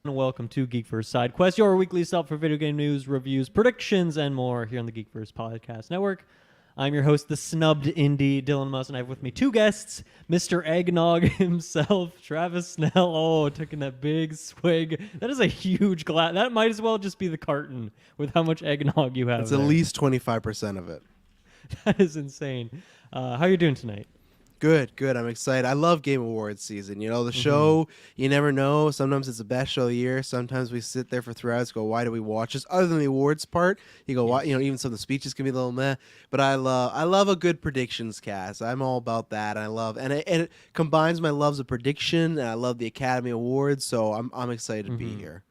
And welcome to GeekVerse Sidequest, your weekly stop for video game news, reviews, predictions, and more here on the GeekVerse Podcast Network. I'm your host, the snubbed indie, Dylan Muss, and I have with me two guests, Mr. Eggnog himself, Travis Snell. Oh, taking that big swig. That is a huge glass. That might as well just be the carton with how much eggnog you have. It's there. at least 25% of it. That is insane. How are you doing tonight? Good. I'm excited. I love Game Awards season. You know, the show, you never know. Sometimes it's the best show of the year. Sometimes we sit there for 3 hours, go, why do we watch this? Other than the awards part, you go, why? You know, even some of the speeches can be a little meh. But I love a good predictions cast. I'm all about that. And it combines my loves of prediction, and I love the Academy Awards. So I'm excited to be here.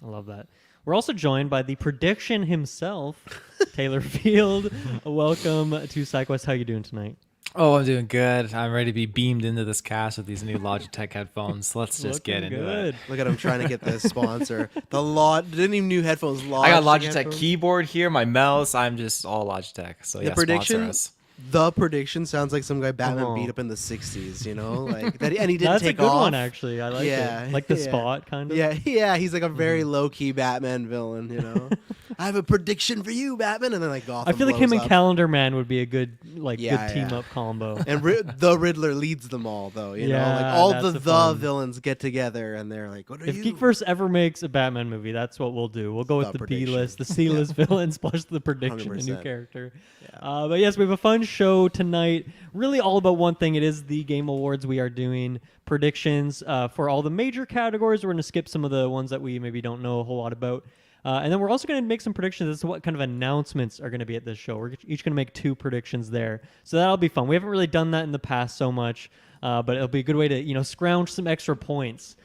I love that. We're also joined by the prediction himself, Taylor Field. Welcome to Sidequest. How you doing tonight? Oh, I'm doing good. I'm ready to be beamed into this cast with these new Logitech headphones. Let's just get into it. Look at him trying to get the sponsor. Didn't even new headphones. I got Logitech headphones. Keyboard. keyboard here, my mouse. I'm just all Logitech. So yeah, prediction. sponsor us. The prediction sounds like some guy Batman beat up in the 60s, you know? Like that, and he didn't That's take a good off. one, actually. I like it. Like the spot, kind of. Yeah, he's like a very low-key Batman villain, you know? I have a prediction for you, Batman, and then like Gotham I feel like him blows and up. Calendar Man would be a good team-up combo. And the Riddler leads them all, though, you know? Like all the villains get together, and they're like, what are If you? Geekverse ever makes a Batman movie, that's what we'll do. We'll go with the prediction. B-list, the C-list villains, plus the prediction, the new 100%. character. But yes, we have a fun show tonight. Really all about one thing. It is the Game Awards. We are doing predictions for all the major categories. We're going to skip some of the ones that we maybe don't know a whole lot about. And then we're also going to make some predictions as to what kind of announcements are going to be at this show. We're each going to make 2 predictions there. So that'll be fun. We haven't really done that in the past so much, but it'll be a good way to, scrounge some extra points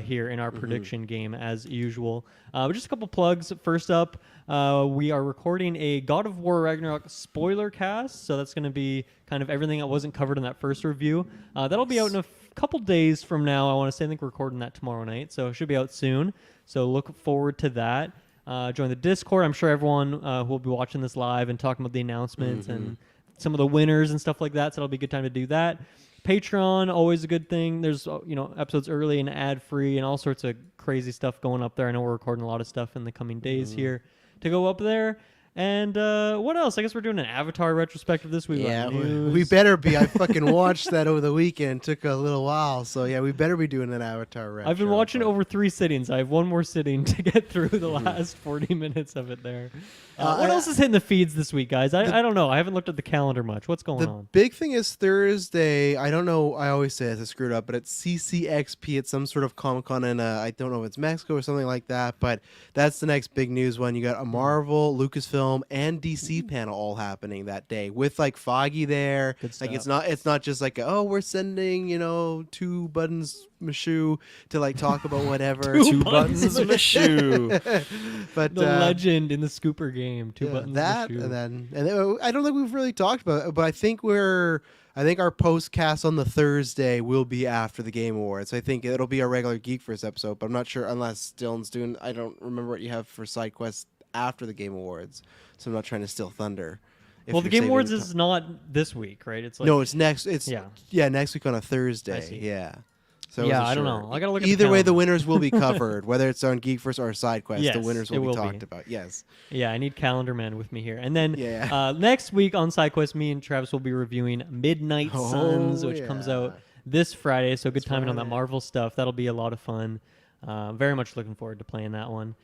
here in our prediction game as usual. But just a couple plugs. First up, we are recording a God of War Ragnarok spoiler cast. So that's going to be kind of everything that wasn't covered in that first review. That'll be out in a couple days from now. I want to say, I think we're recording that tomorrow night. So it should be out soon. So look forward to that. Join the Discord. I'm sure everyone who will be watching this live and talking about the announcements and some of the winners and stuff like that. So it'll be a good time to do that. Patreon, always a good thing. There's episodes early and ad-free and all sorts of crazy stuff going up there. I know we're recording a lot of stuff in the coming days here to go up there. And what else? I guess we're doing an Avatar retrospective this week. Yeah, we better be. I fucking watched that over the weekend. Took a little while. So, yeah, we better be doing an Avatar retro. I've been watching it over 3 sittings. I have one more sitting to get through the last 40 minutes of it there. What else is hitting the feeds this week, guys? I don't know. I haven't looked at the calendar much. What's going on? The big thing is Thursday. I don't know. I always say this. I screwed up, but it's CCXP. It's some sort of Comic-Con in, I don't know if it's Mexico or something like that, but that's the next big news one. You got a Marvel, Lucasfilm, and DC panel all happening that day with like Foggy there. Like it's not just like we're sending 2 buttons Mashu to like talk about whatever. 2 buttons Mashu. But the legend in the Scooper game. 2 buttons that Mashu. and then I don't think we've really talked about it, but I think our postcast on the Thursday will be after the Game Awards. I think it'll be a regular Geekverse episode, but I'm not sure unless Dylan's doing. I don't remember what you have for Sidequest after the Game Awards, so I'm not trying to steal thunder. Well, the Game Awards is not this week, right? It's like, no, it's next. It's next week on a Thursday. Yeah. So I don't know. I gotta look at either the way, the calendar. winners will be covered, whether it's on Geekverse or Sidequest. Yes, the winners it will will be be. talked about. Yes. Yeah, I need Calendar Man with me here. And then Yeah. next week on Sidequest, me and Travis will be reviewing Midnight Suns, which comes out this Friday. So good timing on that Marvel stuff. That'll be a lot of fun. Very much looking forward to playing that one.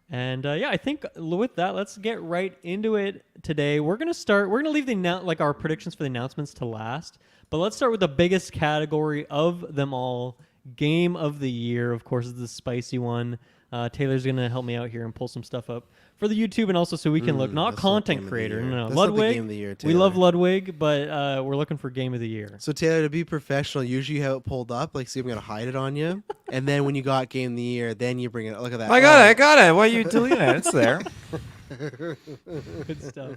And I think with that, let's get right into it today. We're gonna leave our predictions for the announcements to last, but let's start with the biggest category of them all. Game of the Year, of course, is the spicy one. Taylor's going to help me out here and pull some stuff up for the YouTube and also so we can look. Not content creator. No. That's not the Ludwig. Game of the Year, We love Ludwig, but we're looking for Game of the Year. So, Taylor, to be professional, usually you have it pulled up. Like, see, I'm going to hide it on you. And then when you got Game of the Year, then you bring it. Look at that. I got it. Why are you deleting it? It's there. Good stuff.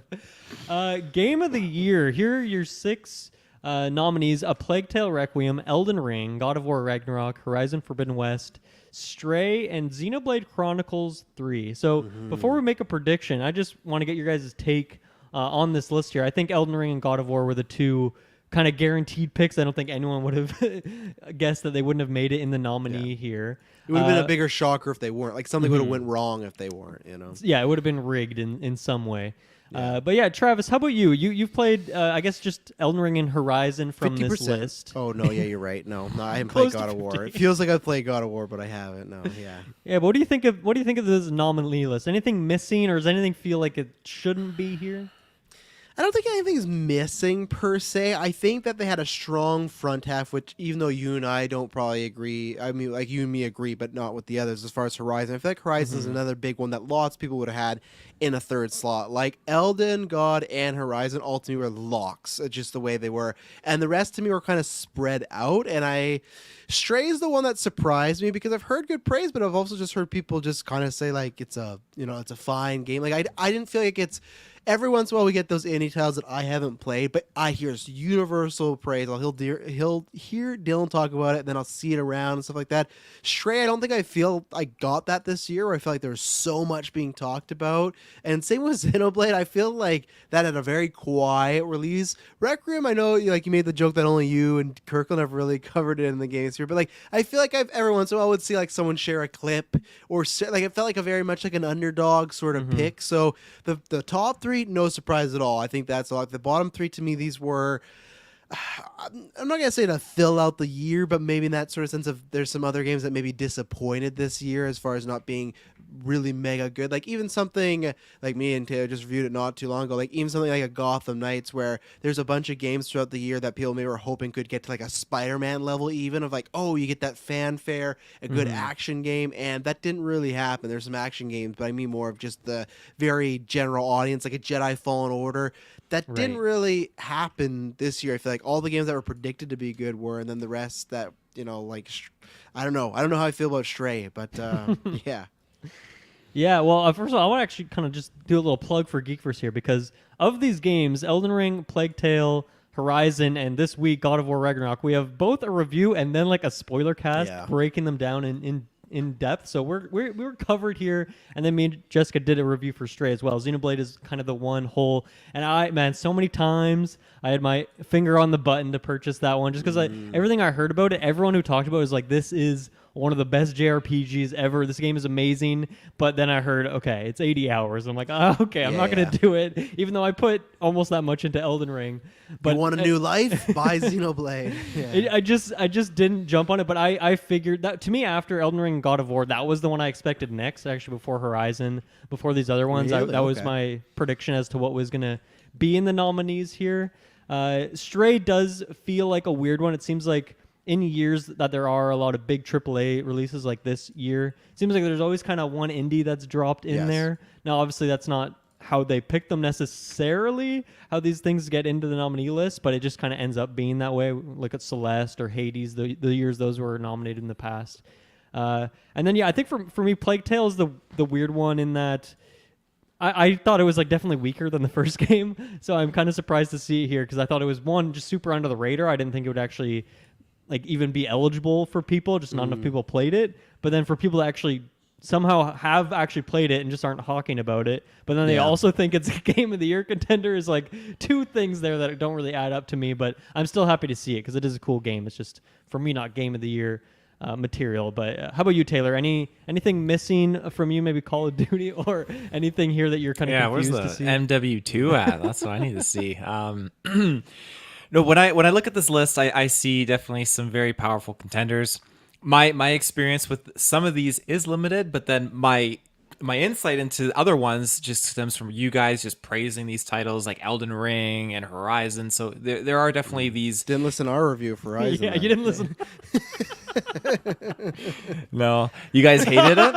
Game of the Year. Here are your 6 nominees: A Plague Tale: Requiem, Elden Ring, God of War: Ragnarok, Horizon Forbidden West, Stray, and Xenoblade Chronicles 3. So before we make a prediction, I just want to get your guys' take on this list here. I think Elden Ring and God of War were the 2 kind of guaranteed picks. I don't think anyone would have guessed that they wouldn't have made it in the nominee here. It would have been a bigger shocker if they weren't. Like something would have went wrong if they weren't. Yeah, it would have been rigged in some way. But yeah, Travis, how about you? You've played, I guess, just Elden Ring and Horizon from 50%. this list. Oh no, yeah, you're right. No, I haven't Close played to God of War. 50. It feels like I've played God of War, but I haven't. No, yeah. Yeah, but what do you think of this nominee list? Anything missing, or does anything feel like it shouldn't be here? I don't think anything's missing per se. I think that they had a strong front half, which even though you and I don't probably agree, I mean, like you and me agree, but not with the others as far as Horizon. I feel like Horizon is another big one that lots of people would have had in a third slot. Like Elden, God, and Horizon all to me were locks, just the way they were. And the rest to me were kind of spread out. And Stray is the one that surprised me because I've heard good praise, but I've also just heard people just kind of say like it's a fine game. Like I didn't feel like it's. Every once in a while we get those indie titles that I haven't played, but I hear universal praise. He'll hear Dylan talk about it, and then I'll see it around and stuff like that. Stray, I don't think I feel I got that this year, where I feel like there was so much being talked about. And same with Xenoblade, I feel like that had a very quiet release. Requiem, I know you made the joke that only you and Kirkland have really covered it in the games here, but like I feel like I've every once in a while I would see like someone share a clip or like it felt like a very much like an underdog sort of pick. So the top three, no surprise at all. I think that's like the bottom three to me. These were, I'm not gonna say to fill out the year, but maybe in that sort of sense of there's some other games that maybe disappointed this year as far as not being really mega good. Like even something like me and Taylor just reviewed it not too long ago. Like even something like a Gotham Knights, where there's a bunch of games throughout the year that people maybe were hoping could get to like a Spider-Man level, even of like, oh, you get that fanfare, a good action game, and that didn't really happen. There's some action games, but I mean more of just the very general audience, like a Jedi Fallen Order. That didn't really happen this year. I feel like all the games that were predicted to be good were, and then the rest that like I don't know how I feel about Stray, but yeah. Yeah, well, first of all, I want to actually kind of just do a little plug for Geekverse here, because of these games, Elden Ring, Plague Tale, Horizon, and this week, God of War Ragnarok, we have both a review and then like a spoiler cast breaking them down in depth. So we're covered here, and then me and Jessica did a review for Stray as well. Xenoblade is kind of the one whole, and so many times I had my finger on the button to purchase that one just because everything I heard about it, everyone who talked about it was like, this is one of the best JRPGs ever. This game is amazing. But then I heard, okay, it's 80 hours. I'm like, oh, okay, I'm not going to do it, even though I put almost that much into Elden Ring. But you want a new life? Buy Xenoblade. Yeah. I just didn't jump on it. But I figured that, to me, after Elden Ring and God of War, that was the one I expected next, actually, before Horizon, before these other ones. Really? That was my prediction as to what was going to be in the nominees here. Stray does feel like a weird one. It seems like in years that there are a lot of big AAA releases like this year, it seems like there's always kind of one indie that's dropped in there. Now, obviously, that's not how they pick them necessarily, how these things get into the nominee list, but it just kind of ends up being that way. Look at Celeste or Hades, the years those were nominated in the past. And then, I think for me, Plague Tale is the weird one in that I thought it was like definitely weaker than the first game, so I'm kind of surprised to see it here because I thought it was one just super under the radar. I didn't think it would actually like even be eligible for people, just not enough people played it. But then for people to actually somehow have actually played it and just aren't talking about it, but then they also think it's a game of the year contender, is like two things there that don't really add up to me. But I'm still happy to see it because it is a cool game. It's just for me not game of the year material. But how about you, Taylor? Anything missing from you? Maybe Call of Duty or anything here that you're kind of confused where's to see? the MW2 at? That's what I need to see. No, when I look at this list, I see definitely some very powerful contenders. My experience with some of these is limited, but then my insight into other ones just stems from you guys just praising these titles like Elden Ring and Horizon. So there are definitely these. Didn't listen to our review for Horizon. Yeah, you didn't listen. No, you guys hated it.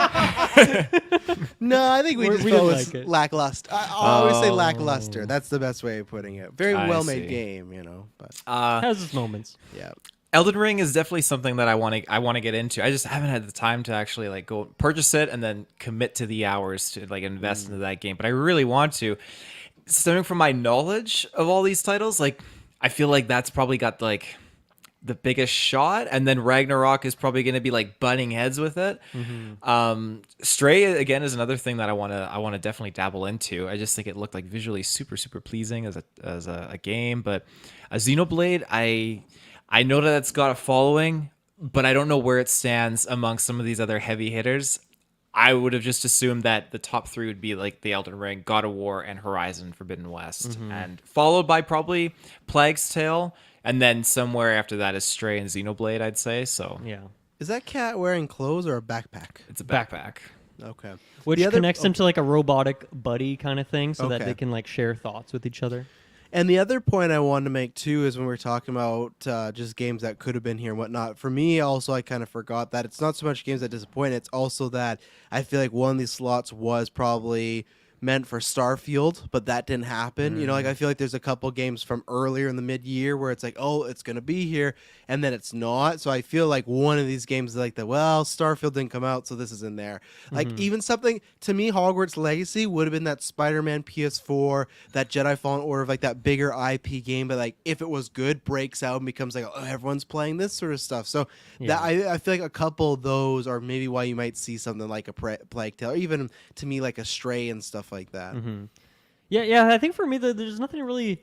No, I think we just we felt didn't it was like it. lackluster. I always say lackluster. That's the best way of putting it. Very I well-made see. game, but Has its moments. yeah. Elden Ring is definitely something that I want to get into. I just haven't had the time to actually like go purchase it and then commit to the hours to like invest into that game. But I really want to. Stemming from my knowledge of all these titles, like I feel like that's probably got like the biggest shot, and then Ragnarok is probably going to be like butting heads with it. Stray again is another thing that I want to definitely dabble into. I just think it looked like visually super pleasing as a game, but a Xenoblade, I know that it's got a following, but I don't know where it stands amongst some of these other heavy hitters. I would have just assumed that the top three would be like the Elden Ring, God of War, and Horizon Forbidden West, and followed by probably Plague's Tale, and then somewhere after that is Stray and Xenoblade, I'd say. So Yeah. Is that cat wearing clothes or a backpack? it's a backpack. Okay. Which The other- connects them to like a robotic buddy kind of thing so that Okay. they can like share thoughts with each other. And the other point I wanted to make too is when we're talking about just games that could have been here and whatnot. For me, also, I kind of forgot that it's not so much games that disappoint. It's also that I feel like one of these slots was probably meant for Starfield, but that didn't happen. You know, like I feel like there's a couple games from earlier in the mid-year where it's like, oh, it's gonna be here, and then it's not. So I feel like one of these games is like the Starfield didn't come out, so this is in there. Like even something to me, Hogwarts Legacy would have been that Spider-Man PS4, that Jedi Fallen Order, like that bigger IP game. But like if it was good, breaks out and becomes like, oh, everyone's playing this sort of stuff. So that I feel like a couple of those are maybe why you might see something like a Plague Tale, or even to me like a Stray and stuff like that. Yeah. I think for me, there's nothing really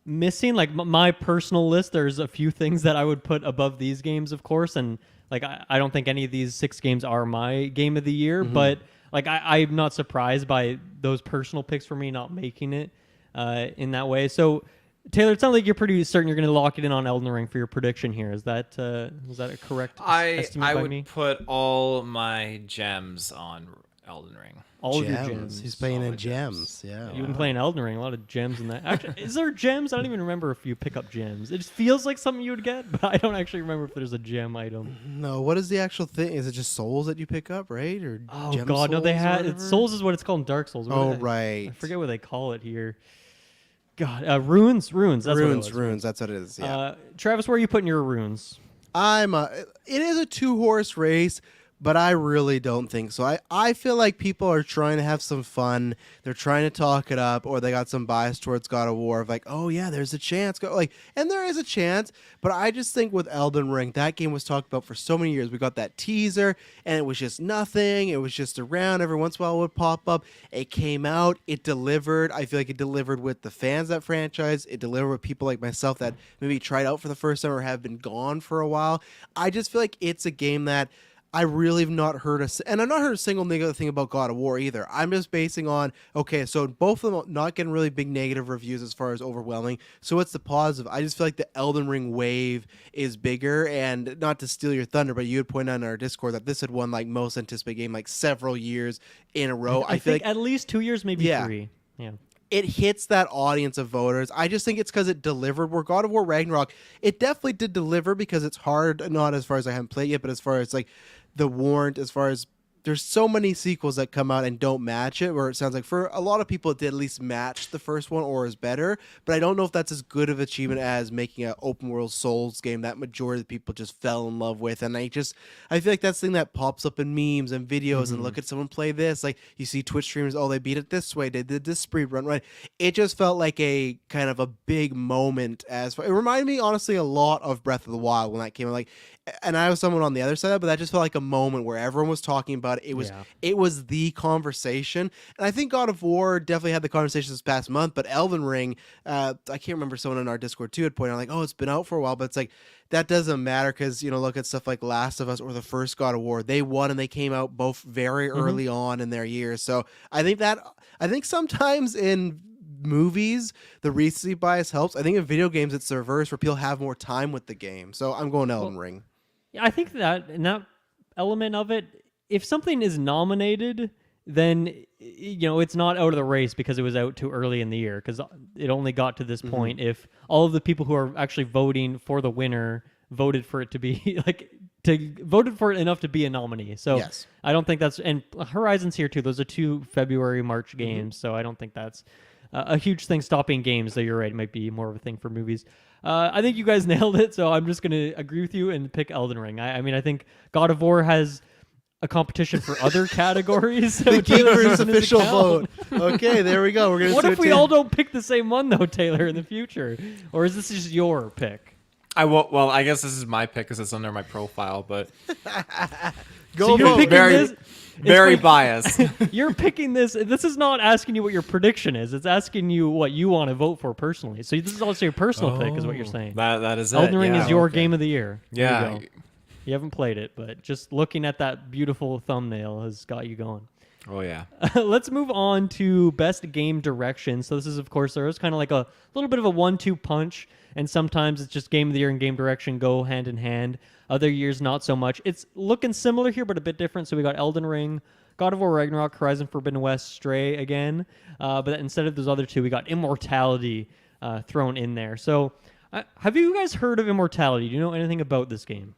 missing. Like my personal list, there's a few things that I would put above these games, of course, and like I don't think any of these 6 games are my game of the year, but like I'm not surprised by those personal picks for me not making it in that way. So Taylor, it sounds like you're pretty certain you're going to lock it in on Elden Ring for your prediction here. Is that a correct estimate I by would me? put all my gems on Elden Ring. All of your gems. He's playing in Solid gems. Yeah. You've been playing Elden Ring, a lot of gems in that. Actually, is there gems? I don't even remember if you pick up gems. It just feels like something you would get, but I don't actually remember if there's a gem item. No, what is the actual thing? Is it just souls that you pick up, right? Or Oh gem god, no, they souls or had whatever? Souls is what it's called in Dark Souls. What Oh do they- right. I forget what they call it here. God, runes. That's what it was. runes. That's what it is. Yeah. Travis, where are you putting your runes? It is a 2-horse race, but I really don't think so. I feel like people are trying to have some fun. They're trying to talk it up, or they got some bias towards God of War of like, oh yeah, there's a chance. And there is a chance, but I just think with Elden Ring, that game was talked about for so many years. We got that teaser, and it was just nothing. It was just around. Every once in a while it would pop up. It came out. It delivered. I feel like it delivered with the fans of that franchise. It delivered with people like myself that maybe tried out for the first time or have been gone for a while. I just feel like it's a game that I really have not heard and I've not heard a single negative thing about God of War either. I'm just basing on, okay, so both of them not getting really big negative reviews as far as overwhelming. So what's the positive? I just feel like the Elden Ring wave is bigger, and not to steal your thunder, but you had pointed out in our Discord that this had won like most anticipated game like several years in a row. I feel think like at least 2 years, maybe 3. Yeah. it hits that audience of voters. I just think it's because it delivered. Where God of War Ragnarok, it definitely did deliver because it's hard, not as far as I haven't played yet, but as far as like the warrant, as far as there's so many sequels that come out and don't match it, where it sounds like for a lot of people it did at least match the first one or is better, but I don't know if that's as good of achievement as making an open world Souls game that majority of the people just fell in love with. And I feel like that's the thing that pops up in memes and videos and look at someone play this, like you see Twitch streamers, oh, they beat it this way, they did this speed run, right? It just felt like a kind of a big moment. It reminded me honestly a lot of Breath of the Wild when that came out, like, and I was someone on the other side, but that just felt like a moment where everyone was talking about it. It was the conversation, and I think God of War definitely had the conversation this past month. But Elden Ring, I can't remember, someone in our Discord too had pointed out like, oh, it's been out for a while, but it's like that doesn't matter because look at stuff like Last of Us or the first God of War. They won and they came out both very early on in their years. So I think sometimes in movies the recency bias helps. I think in video games it's the reverse, where people have more time with the game. So I'm going Elden Ring. Yeah, I think that in that element of it, if something is nominated, then it's not out of the race because it was out too early in the year, because it only got to this point if all of the people who are actually voting for the winner voted for it to be voted for it enough to be a nominee. So yes. I don't think that's, and Horizon's here too. Those are 2 February, March games, so I don't think that's a huge thing stopping games. So you're right, it might be more of a thing for movies. I think you guys nailed it, so I'm just going to agree with you and pick Elden Ring. I mean, I think God of War has a competition for other categories. So The GeekVerse official vote. Okay, there we go. We're gonna. What do if it we to- all don't pick the same one though, Taylor, in the future? Or is this just your pick? I will. Well, I guess this is my pick because it's under my profile, but Go So you're vote. picking very, this. very It's biased. You're picking this. This is not asking you what your prediction is. It's asking you what you want to vote for personally. So this is also your personal pick, is what you're saying. That is it. Elden Ring yeah. is your okay. game of the year. There you Yeah. go. You haven't played it, but just looking at that beautiful thumbnail has got you going. Oh yeah. Let's move on to best game direction. So this is, of course, there is kind of like a little bit of a 1-2 punch, and sometimes it's just game of the year and game direction go hand in hand. Other years, not so much. It's looking similar here, but a bit different. So we got Elden Ring, God of War Ragnarok, Horizon Forbidden West, Stray again. But instead of those other two, we got Immortality thrown in there. So have you guys heard of Immortality? Do you know anything about this game?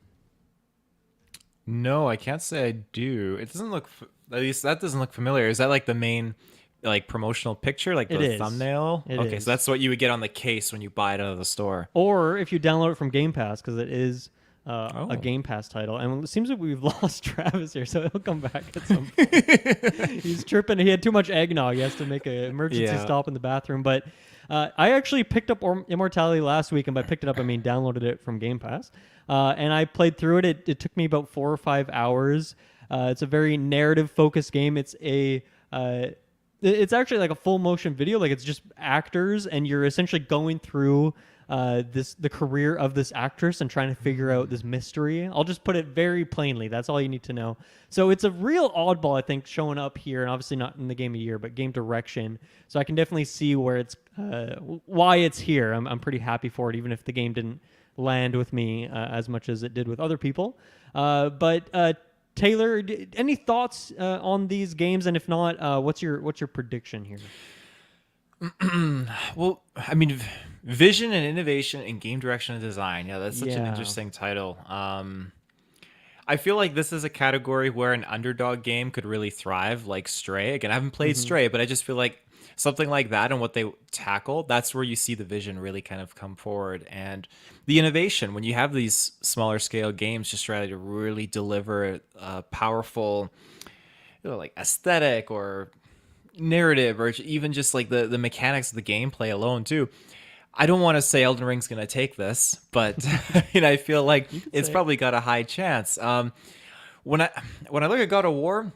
No, I can't say I do. It doesn't look. At least that doesn't look familiar. Is that like the main, like promotional picture, like It the is. thumbnail? It Okay, is. so that's what you would get on the case when you buy it out of the store. Or if you download it from Game Pass, because it is Oh. a Game Pass title. And it seems like we've lost Travis here, so he'll come back at some point. He's tripping. He had too much eggnog. He has to make an emergency Yeah. stop in the bathroom. But I actually picked up Immortality last week, and by picked it up, I mean downloaded it from Game Pass. And I played through it. It took me about 4 or 5 hours. It's a very narrative-focused game. It's actually like a full motion video. Like it's just actors, and you're essentially going through the career of this actress and trying to figure out this mystery. I'll just put it very plainly. That's all you need to know. So it's a real oddball, I think, showing up here, and obviously not in the game of the year, but game direction. So I can definitely see where it's why it's here. I'm pretty happy for it, even if the game didn't land with me as much as it did with other people. But Taylor, any thoughts on these games? And if not, what's your prediction here? Well, I mean, vision and innovation and game direction and design. Yeah, that's such an Yeah. interesting title. I feel like this is a category where an underdog game could really thrive, like Stray. Again, I haven't played Stray, but I just feel like something like that and what they tackle, that's where you see the vision really kind of come forward. And the innovation, when you have these smaller scale games just try to really deliver a powerful, like aesthetic or narrative, or even just like the mechanics of the gameplay alone too. I don't want to say Elden Ring's going to take this, but I feel like it's probably got a high chance. When I look at God of War,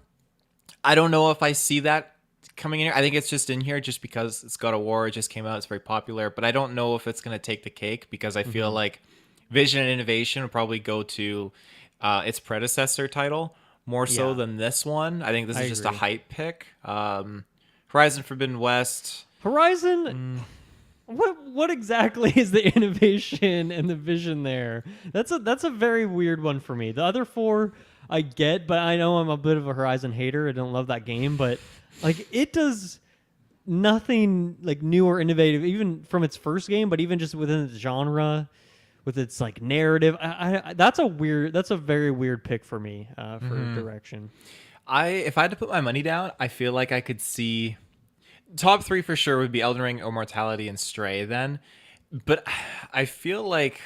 I don't know if I see that coming in here. I think it's just in here just because it's God of War. It just came out. It's very popular, but I don't know if it's going to take the cake because I feel like vision and innovation will probably go to its predecessor title more so than this one. I think this is just a agree. hype pick. Horizon Forbidden West. Horizon. What exactly is the innovation and the vision there? That's a very weird one for me. The other four I get, but I know I'm a bit of a Horizon hater. I don't love that game, but like it does nothing like new or innovative, even from its first game, but even just within its genre, with its like narrative. That's a very weird pick for me for direction. If I had to put my money down, I feel like I could see top 3 for sure would be Elden Ring, Immortality, and Stray then. But I feel like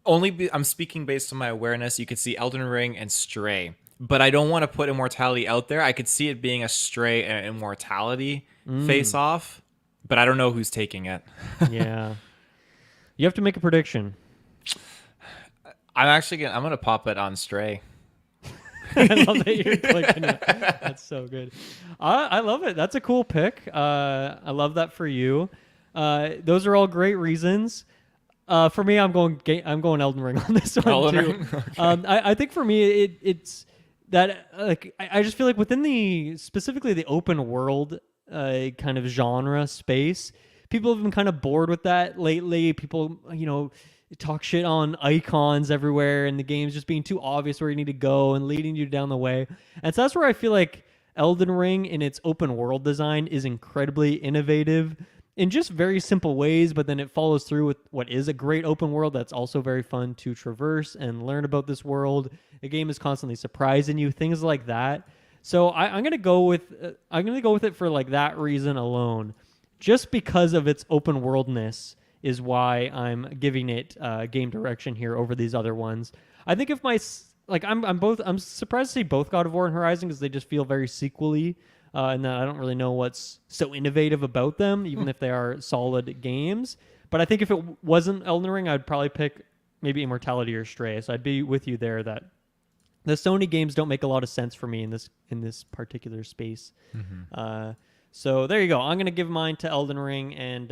I'm speaking based on my awareness. You could see Elden Ring and Stray, but I don't want to put Immortality out there. I could see it being a Stray and Immortality face off, but I don't know who's taking it. Yeah, you have to make a prediction. I'm gonna pop it on Stray. I love that you're clicking it. That's so good. I love it. That's a cool pick. I love that for you. Those are all great reasons. For me, I'm going Elden Ring on this one Elden too. Ring? Okay. I think for me, it's that like I just feel like within specifically the open world kind of genre space, people have been kind of bored with that lately. People, talk shit on icons everywhere and the game's just being too obvious where you need to go and leading you down the way. And so that's where I feel like Elden Ring in its open world design is incredibly innovative in just very simple ways, but then it follows through with what is a great open world that's also very fun to traverse and learn about this world. The game is constantly surprising you, things like that. So I'm gonna go with it for like that reason alone, just because of its open worldness is why I'm giving it game direction here over these other ones. I think if I'm surprised to see both God of War and Horizon because they just feel very sequel-y, and I don't really know what's so innovative about them, even if they are solid games. But But I think if it wasn't Elden Ring, I'd probably pick maybe Immortality or Stray. So I'd be with you there that the Sony games don't make a lot of sense for me in this particular space. So there you go. I'm gonna give mine to Elden Ring, and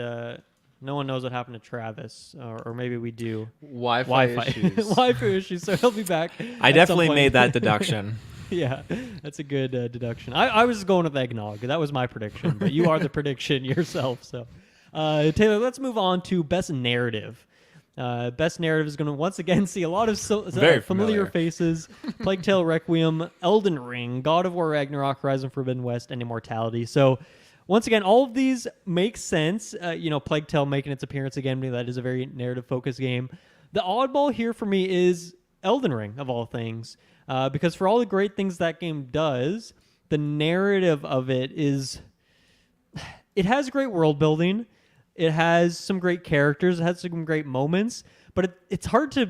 no one knows what happened to Travis, or maybe we do. Wi-Fi issues. Wi-Fi issues. So he'll be back. I at some definitely point. made that deduction. Yeah, that's a good deduction. I was going with eggnog. That was my prediction, but you are the prediction yourself. So, Taylor, let's move on to best narrative. Best narrative is going to once again see a lot of Very familiar familiar. faces: Plague Tale: Requiem, Elden Ring, God of War: Ragnarok, Horizon Forbidden West, and Immortality. So, once again, all of these make sense. Plague Tale making its appearance again. That is a very narrative-focused game. The oddball here for me is Elden Ring, of all things, because for all the great things that game does, the narrative of it has great world building. It has some great characters. It has some great moments, but it's hard to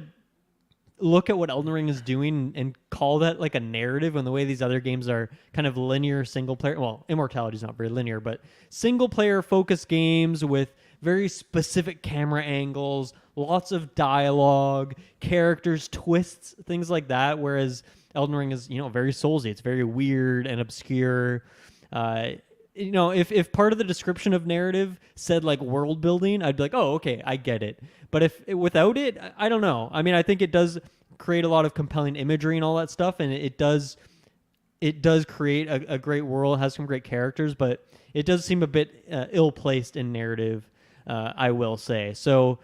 look at what Elden Ring is doing and call that like a narrative when the way these other games are kind of linear single player. Well, Immortality is not very linear, but single player focused games with very specific camera angles, lots of dialogue, characters, twists, things like that. Whereas Elden Ring is, very Soulsy. It's very weird and obscure. If part of the description of narrative said like world building, I'd be like, oh, okay, I get it. But if without it, I don't know. I mean, I think it does create a lot of compelling imagery and all that stuff, and it does create a great world, has some great characters, but it does seem a bit ill-placed in narrative, I will say. So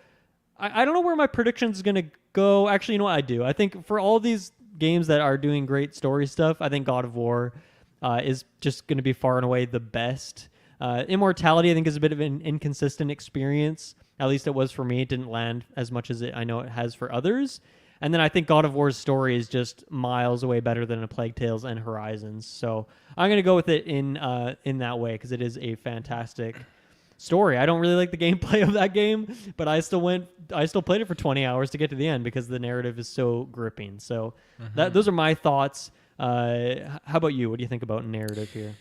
I don't know where my prediction is going to go. Actually, you know what I do? I think for all these games that are doing great story stuff, I think God of War is just going to be far and away the best. Immortality, I think, is a bit of an inconsistent experience. At least it was for me. It didn't land as much as I know it has for others. And then I think God of War's story is just miles away better than a Plague Tales and Horizons. So I'm going to go with it in that way because it is a fantastic story. I don't really like the gameplay of that game, but I still played it for 20 hours to get to the end because the narrative is so gripping. So those are my thoughts. How about you? What do you think about narrative here?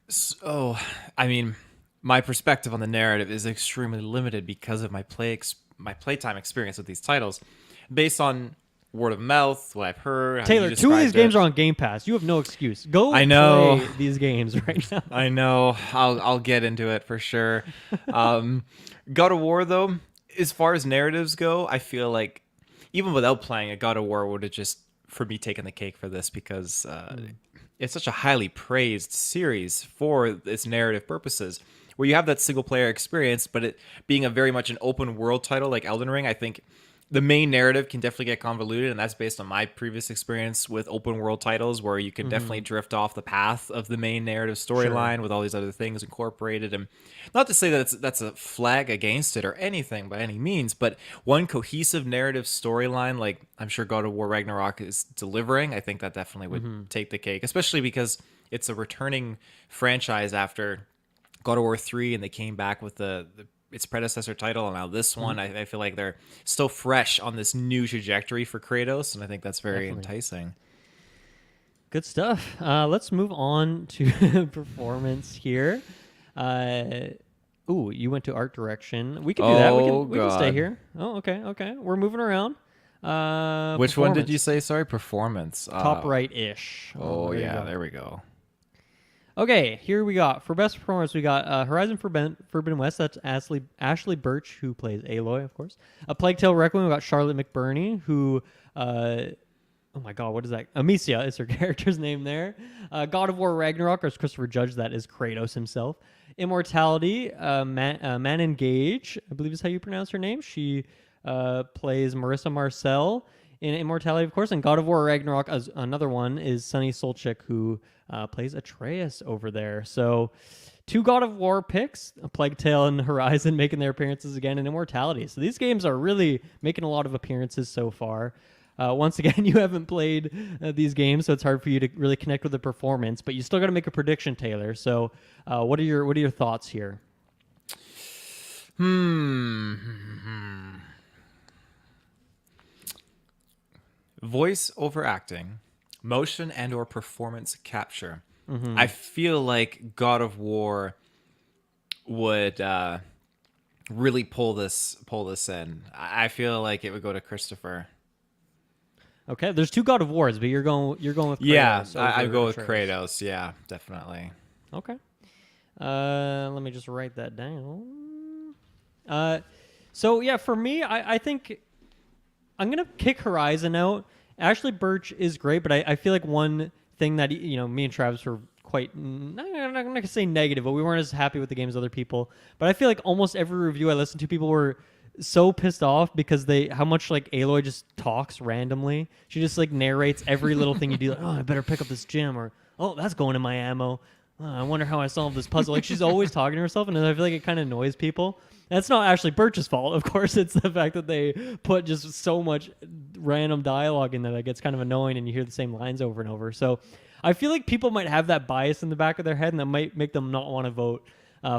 So, I mean, my perspective on the narrative is extremely limited because of my playtime experience with these titles, based on word of mouth, what I've heard. how Taylor, you 2 of these described games it. are on Game Pass. You have no excuse. Go I know. play these games right now. I know. I'll get into it for sure. God of War, though, as far as narratives go, I feel like even without playing it, God of War would have just, for me, taken the cake for this because it's such a highly praised series for its narrative purposes, where you have that single player experience, but it being a very much an open world title like Elden Ring, I think the main narrative can definitely get convoluted, and that's based on my previous experience with open world titles where you can definitely drift off the path of the main narrative storyline with all these other things incorporated. And not to say that that's a flag against it or anything by any means, but one cohesive narrative storyline like I'm sure God of War Ragnarok is delivering, I think that definitely would take the cake, especially because it's a returning franchise after God of War 3 and they came back with its predecessor title, and now this one. I feel like they're still fresh on this new trajectory for Kratos, and I think that's very enticing. Good stuff. Let's move on to performance here. You went to art direction. We can do that. We can stay God. here. Oh, okay. We're moving around. Which one did performance. you say? Sorry, performance. Top right-ish. Oh, there you yeah, go. there we go. Okay, here we got for best performance. We got Horizon Forbidden West. That's Ashley Birch, who plays Aloy, of course. A Plague Tale Requiem. We got Charlotte McBurney, who, oh my God, what is that? Amicia is her character's name there. God of War Ragnarok, or as Christopher Judge, that is Kratos himself. Immortality. Manon Gage, I believe is how you pronounce her name. She plays Marissa Marcel in Immortality, of course. And God of War Ragnarok, as another one, is Sunny Solchik, who plays Atreus over there. So 2 God of War picks, A Plague Tale and Horizon making their appearances again in Immortality. So these games are really making a lot of appearances so far. Once again, you haven't played these games, so it's hard for you to really connect with the performance, but you still got to make a prediction, Taylor. So what are your thoughts here? Voice over acting, motion and or performance capture. I feel like God of War would really pull this in. I feel like it would go to Christopher. Okay, there's two God of Wars, but you're going with Yeah, Kratos I over go with Atreus. Kratos. Yeah, definitely. Okay. Let me just write that down. So yeah, for me, I think I'm gonna kick Horizon out. Ashley Birch is great, but I feel like one thing that me and Travis were quite I'm not gonna say negative, but we weren't as happy with the game as other people. But I feel like almost every review I listened to, people were so pissed off because how much like Aloy just talks randomly. She just like narrates every little thing you do. Like, oh, I better pick up this gem, or oh, that's going in my ammo. Oh, I wonder how I solved this puzzle. Like she's always talking to herself, and I feel like it kind of annoys people. That's not Ashley Birch's fault, of course. It's the fact that they put just so much random dialogue in there that gets kind of annoying, and you hear the same lines over and over. So I feel like people might have that bias in the back of their head, and that might make them not want to vote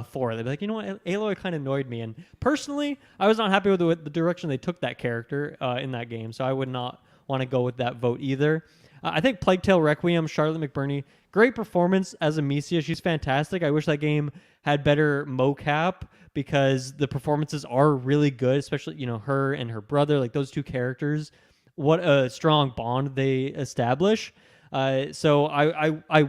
for it. They'd be like, you know what, Aloy kind of annoyed me. And personally, I was not happy with the direction they took that character in that game, so I would not want to go with that vote either. I think Plague Tale Requiem, Charlotte McBurney, great performance as Amicia. She's fantastic. I wish that game had better mocap because the performances are really good, especially, her and her brother, like those two characters. What a strong bond they establish. So I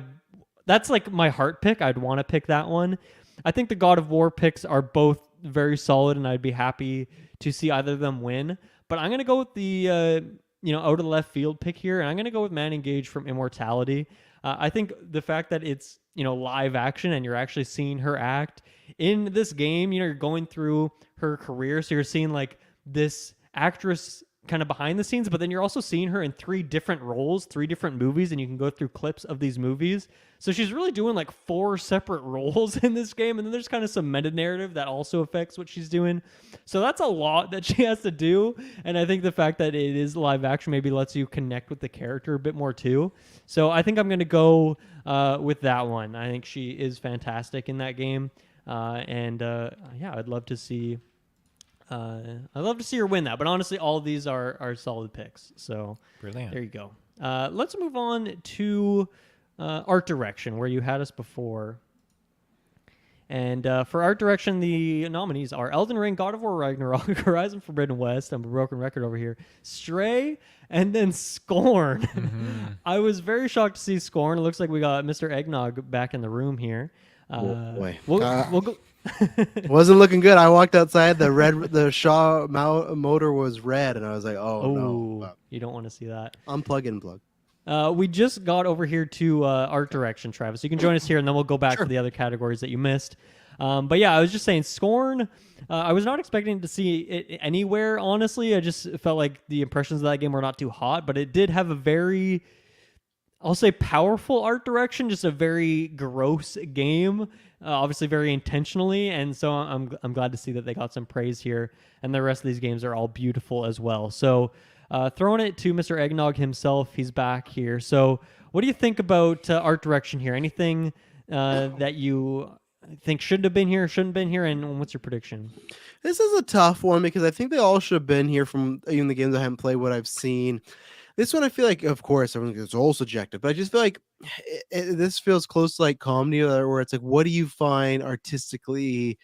that's like my heart pick. I'd want to pick that one. I think the God of War picks are both very solid, and I'd be happy to see either of them win. But I'm going to go with the out of the left field pick here, and I'm going to go with Man Engaged from Immortality. I think the fact that it's live action and you're actually seeing her act in this game, you're going through her career, so you're seeing like this actress kind of behind the scenes, but then you're also seeing her in 3 different roles, 3 different movies, and you can go through clips of these movies. So she's really doing like 4 separate roles in this game, and then there's kind of some meta narrative that also affects what she's doing. So that's a lot that she has to do, and I think the fact that it is live action maybe lets you connect with the character a bit more too. So I think I'm going to go with that one. I think she is fantastic in that game, and yeah, I'd love to see her win that. But honestly, all of these are solid picks. So Brilliant. there you go. Let's move on to art direction, where you had us before. And for art direction, the nominees are Elden Ring, God of War Ragnarok, Horizon Forbidden West, I'm a broken record over here, Stray, and then Scorn. Mm-hmm. I was very shocked to see Scorn. It looks like we got Mr. Eggnog back in the room here. Boy. We'll go. Wasn't looking good. I walked outside. The Shaw motor was red, and I was like, "Oh no!" You don't want to see that. Unplug and plug. We just got over here to art direction, Travis. You can join us here, and then we'll go back to the other categories that you missed. But yeah, I was just saying, Scorn, I was not expecting to see it anywhere, honestly. I just felt like the impressions of that game were not too hot, but it did have a very, I'll say, powerful art direction, just a very gross game, obviously very intentionally, and so I'm glad to see that they got some praise here, and the rest of these games are all beautiful as well. So throwing it to Mr. Eggnog himself, he's back here. So what do you think about art direction here? Anything that you think should have been here, shouldn't have been here, and what's your prediction? This is a tough one because I think they all should have been here from even the games I haven't played, what I've seen. This one, I feel like, of course, it's all subjective, but I just feel like this feels close to like comedy, where it's like, what do you find artistically,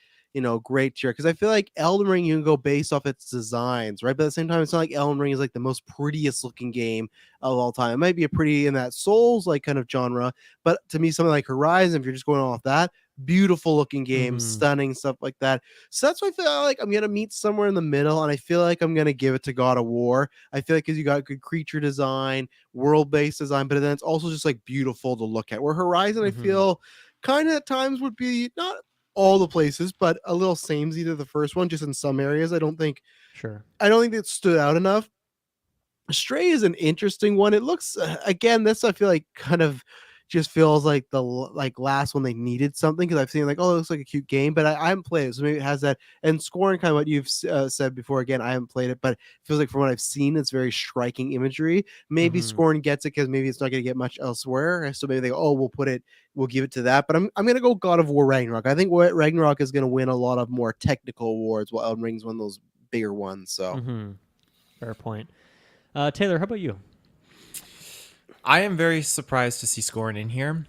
great here? Because I feel like Elden Ring, you can go based off its designs, right? But at the same time, it's not like Elden Ring is like the most prettiest looking game of all time. It might be a pretty in that Souls like kind of genre, but to me, something like Horizon, if you're just going off that, beautiful looking game, stunning stuff like that. So that's why I feel like I'm gonna meet somewhere in the middle, and I feel like I'm gonna give it to God of War. I feel like because you got good creature design, world-based design, but then it's also just like beautiful to look at. Where Horizon, I feel kind of at times would be not all the places, but a little samey to the first one, just in some areas. I don't think it stood out enough. Stray is an interesting one. It looks again, this I feel like kind of just feels like the last one they needed something, because I've seen like, oh, it looks like a cute game, but I haven't played it, so maybe it has that. And Scoring, kind of what you've said before, again, I haven't played it, but it feels like from what I've seen, it's very striking imagery. Maybe Scoring gets it because maybe it's not going to get much elsewhere, so maybe they go, oh, we'll give it to that. But I'm going to go God of War Ragnarok. I think Ragnarok is going to win a lot of more technical awards, while Elden Ring's one of those bigger ones. So fair point. Taylor, how about you? I am very surprised to see Scorn in here.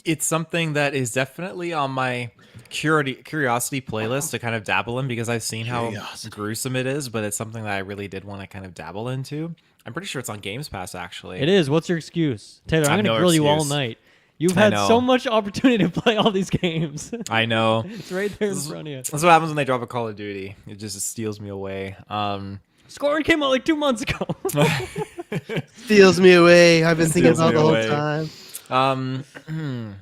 It's something that is definitely on my curiosity playlist to kind of dabble in because I've seen how Curiosity. gruesome it is, but it's something that I really did want to kind of dabble into. I'm pretty sure it's on Games Pass actually. It is. What's your excuse, Taylor? I I'm have gonna no grill you all excuse. night. You've I had so know. much opportunity to play all these games. I know. It's right there in front of you. That's what happens when they drop a Call of Duty. It just steals me away. Scoring came out like 2 months ago. Steals me away. I've been thinking Steals about me the whole away. time.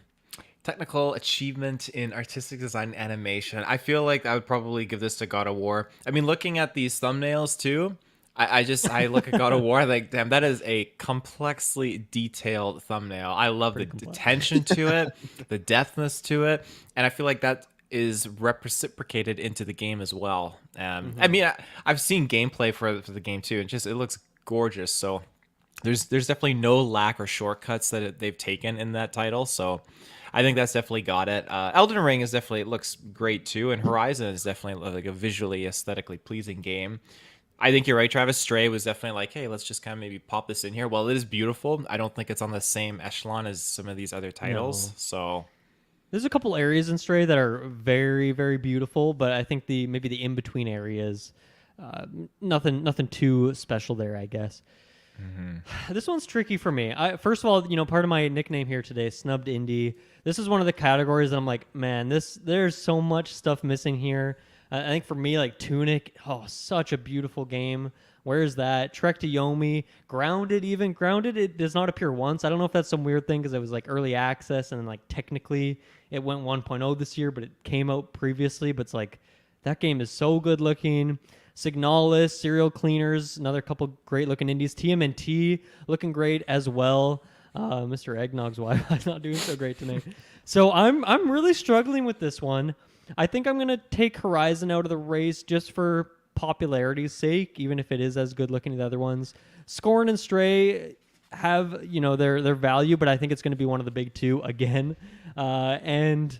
Technical achievement in artistic design and animation. I feel like I would probably give this to God of War. I mean, looking at these thumbnails too, I look at God of War like, damn, that is a complexly detailed thumbnail. I love the attention to it, the depthness to it, and I feel like that is reciprocated into the game as well. I mean, I've seen gameplay for the game too, and just it looks gorgeous. So there's definitely no lack or shortcuts that they've taken in that title. So I think that's definitely got it. Elden Ring is definitely, it looks great too, and Horizon is definitely like a visually aesthetically pleasing game. I think you're right, Travis. Stray was definitely like, hey, let's just kind of maybe pop this in here. Well, it is beautiful. I don't think it's on the same echelon as some of these other titles. No. So There's a couple areas in Stray that are very, very beautiful, but I think maybe the in between areas, nothing too special there, I guess. This one's tricky for me. First of all, part of my nickname here today, Snubbed Indie. This is one of the categories that I'm like, man, there's so much stuff missing here. I think for me, like Tunic, oh, such a beautiful game. Where's that? Trek to Yomi, Grounded, it does not appear once. I don't know if that's some weird thing because it was like early access and then like technically it went 1.0 this year, but it came out previously. But it's like that game is so good looking. Signalis, Serial Cleaners, another couple great looking indies. TMNT looking great as well. Mr. Eggnog's Wi-Fi's not doing so great tonight. So I'm really struggling with this one. I think I'm gonna take Horizon out of the race just for popularity's sake, even if it is as good looking as the other ones. Scorn and Stray have their value, but I think it's going to be one of the big two again. And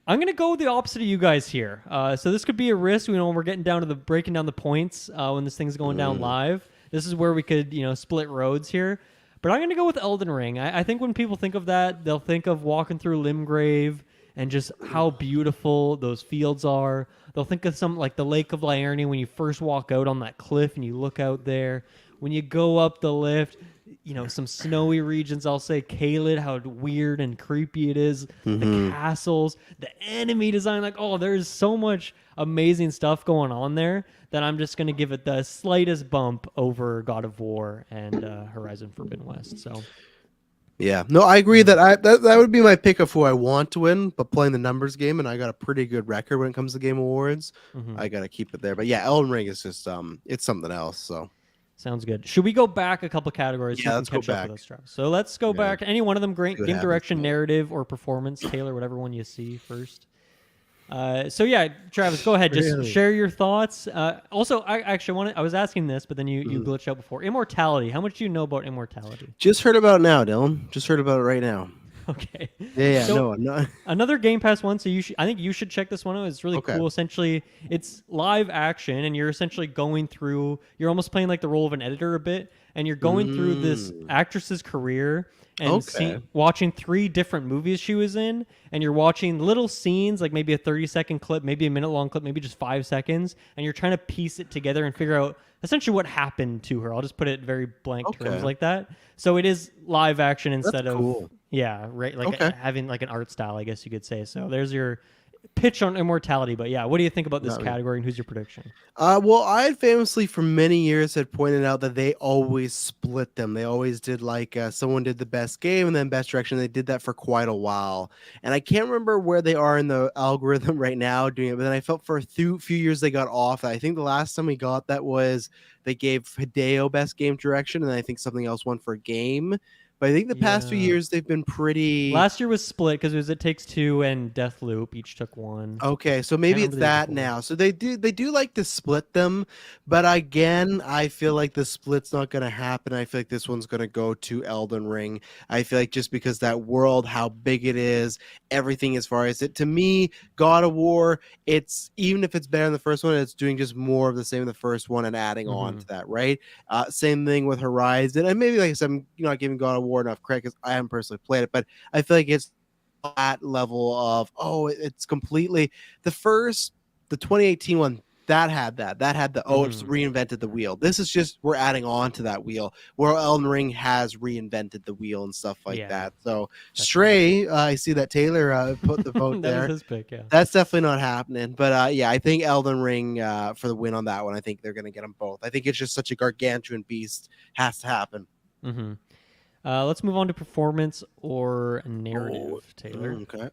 I'm going to go the opposite of you guys here. So this could be a risk. When we're getting down to the breaking down the points when this thing's going down live. This is where we could split roads here. But I'm going to go with Elden Ring. I think when people think of that, they'll think of walking through Limgrave and just how beautiful those fields are. They'll think of some like the Lake of Liurnia when you first walk out on that cliff and you look out there. When you go up the lift, some snowy regions, I'll say Caelid, how weird and creepy it is. The castles, the enemy design, there's so much amazing stuff going on there that I'm just going to give it the slightest bump over God of War and Horizon Forbidden West. So Yeah, no, I agree that that would be my pick of who I want to win, but playing the numbers game, and I got a pretty good record when it comes to Game Awards. I got to keep it there. But yeah, Elden Ring is just it's something else. So sounds good. Should we go back a couple categories so Yeah, you let's can go catch up back. with us, Travis? So let's go back. Any one of them, great See what game happens. direction, narrative, or performance. Taylor, whatever one you see first. So yeah, Travis, go ahead. Just Really? share your thoughts. Also, I was asking this, but then you glitched out before. Immortality. How much do you know about immortality? just heard about it now, Dylan. Just heard about it right now. Okay. Yeah, So- no, I'm not. Another Game Pass one, so I think you should check this one out. It's really Okay. cool. Essentially, it's live action, and you're essentially going through. You're almost playing like the role of an editor a bit, and you're going through this actress's career and Okay. watching 3 different movies she was in, and you're watching little scenes, like maybe a 30-second clip, maybe a minute-long clip, maybe just 5 seconds, and you're trying to piece it together and figure out essentially what happened to her. I'll just put it in very blank terms Okay. like that. So it is live action instead of cool. yeah, right. Like Okay. having like an art style, I guess you could say. So there's your pitch on immortality. But yeah, what do you think about this Not really. category and who's your prediction? Well, I famously for many years had pointed out that they always split them. They always did like someone did the best game and then best direction. They did that for quite a while, and I can't remember where they are in the algorithm right now doing it. But then I felt for a few years they got off. I think the last time we got that was they gave Hideo best game direction, and I think something else won for game. But I think the past few Yeah. years they've been pretty. Last year was split because it was It Takes Two and Deathloop each took one. Okay, so maybe Can't it's remember the that other one. now. So they do like to split them, but again, I feel like the split's not going to happen. I feel like this one's going to go to Elden Ring. I feel like just because that world, how big it is, everything as far as it to me, God of War, it's even if it's better than the first one, it's doing just more of the same in the first one and adding on to that, right? Same thing with Horizon, and maybe like I said, I'm not giving God of War enough credit because I haven't personally played it, but I feel like it's that level of it's completely the 2018 one that had the it's reinvented the wheel. This is just we're adding on to that wheel where Elden Ring has reinvented the wheel and stuff like that. So Stray, I see that Taylor put the vote that there. was his pick, yeah. That's definitely not happening. But yeah, I think Elden Ring for the win on that one. I think they're going to get them both. I think it's just such a gargantuan beast. Has to happen. Let's move on to performance or narrative, Taylor. Okay.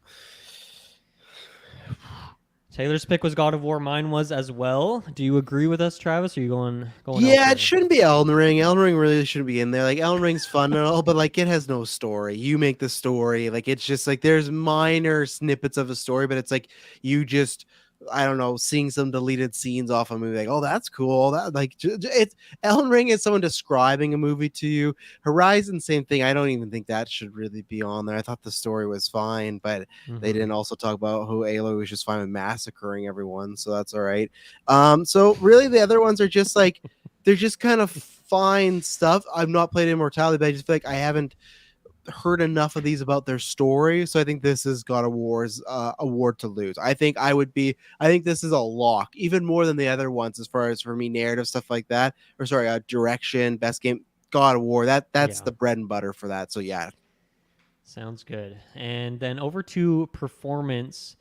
Taylor's pick was God of War. Mine was as well. Do you agree with us, Travis? Or are you going? Yeah, elsewhere? it shouldn't be Elden Ring. Elden Ring really shouldn't be in there. Like Elden Ring's fun and all, but like it has no story. You make the story. Like it's just like there's minor snippets of a story, but it's like you just I don't know, seeing some deleted scenes off a movie, like, oh, that's cool. That like it's Elden Ring is someone describing a movie to you. Horizon, same thing. I don't even think that should really be on there. I thought the story was fine, but they didn't also talk about how Aloy was just fine with massacring everyone, so that's all right. So really, the other ones are just like they're just kind of fine stuff. I've not played Immortality, but I just feel like I haven't heard enough of these about their story, so I think this is God of War's award to lose. I think this is a lock, even more than the other ones as far as for me narrative stuff like that, or sorry, direction, best game. God of War, that's the bread and butter for that. So yeah, sounds good. And then over to performance.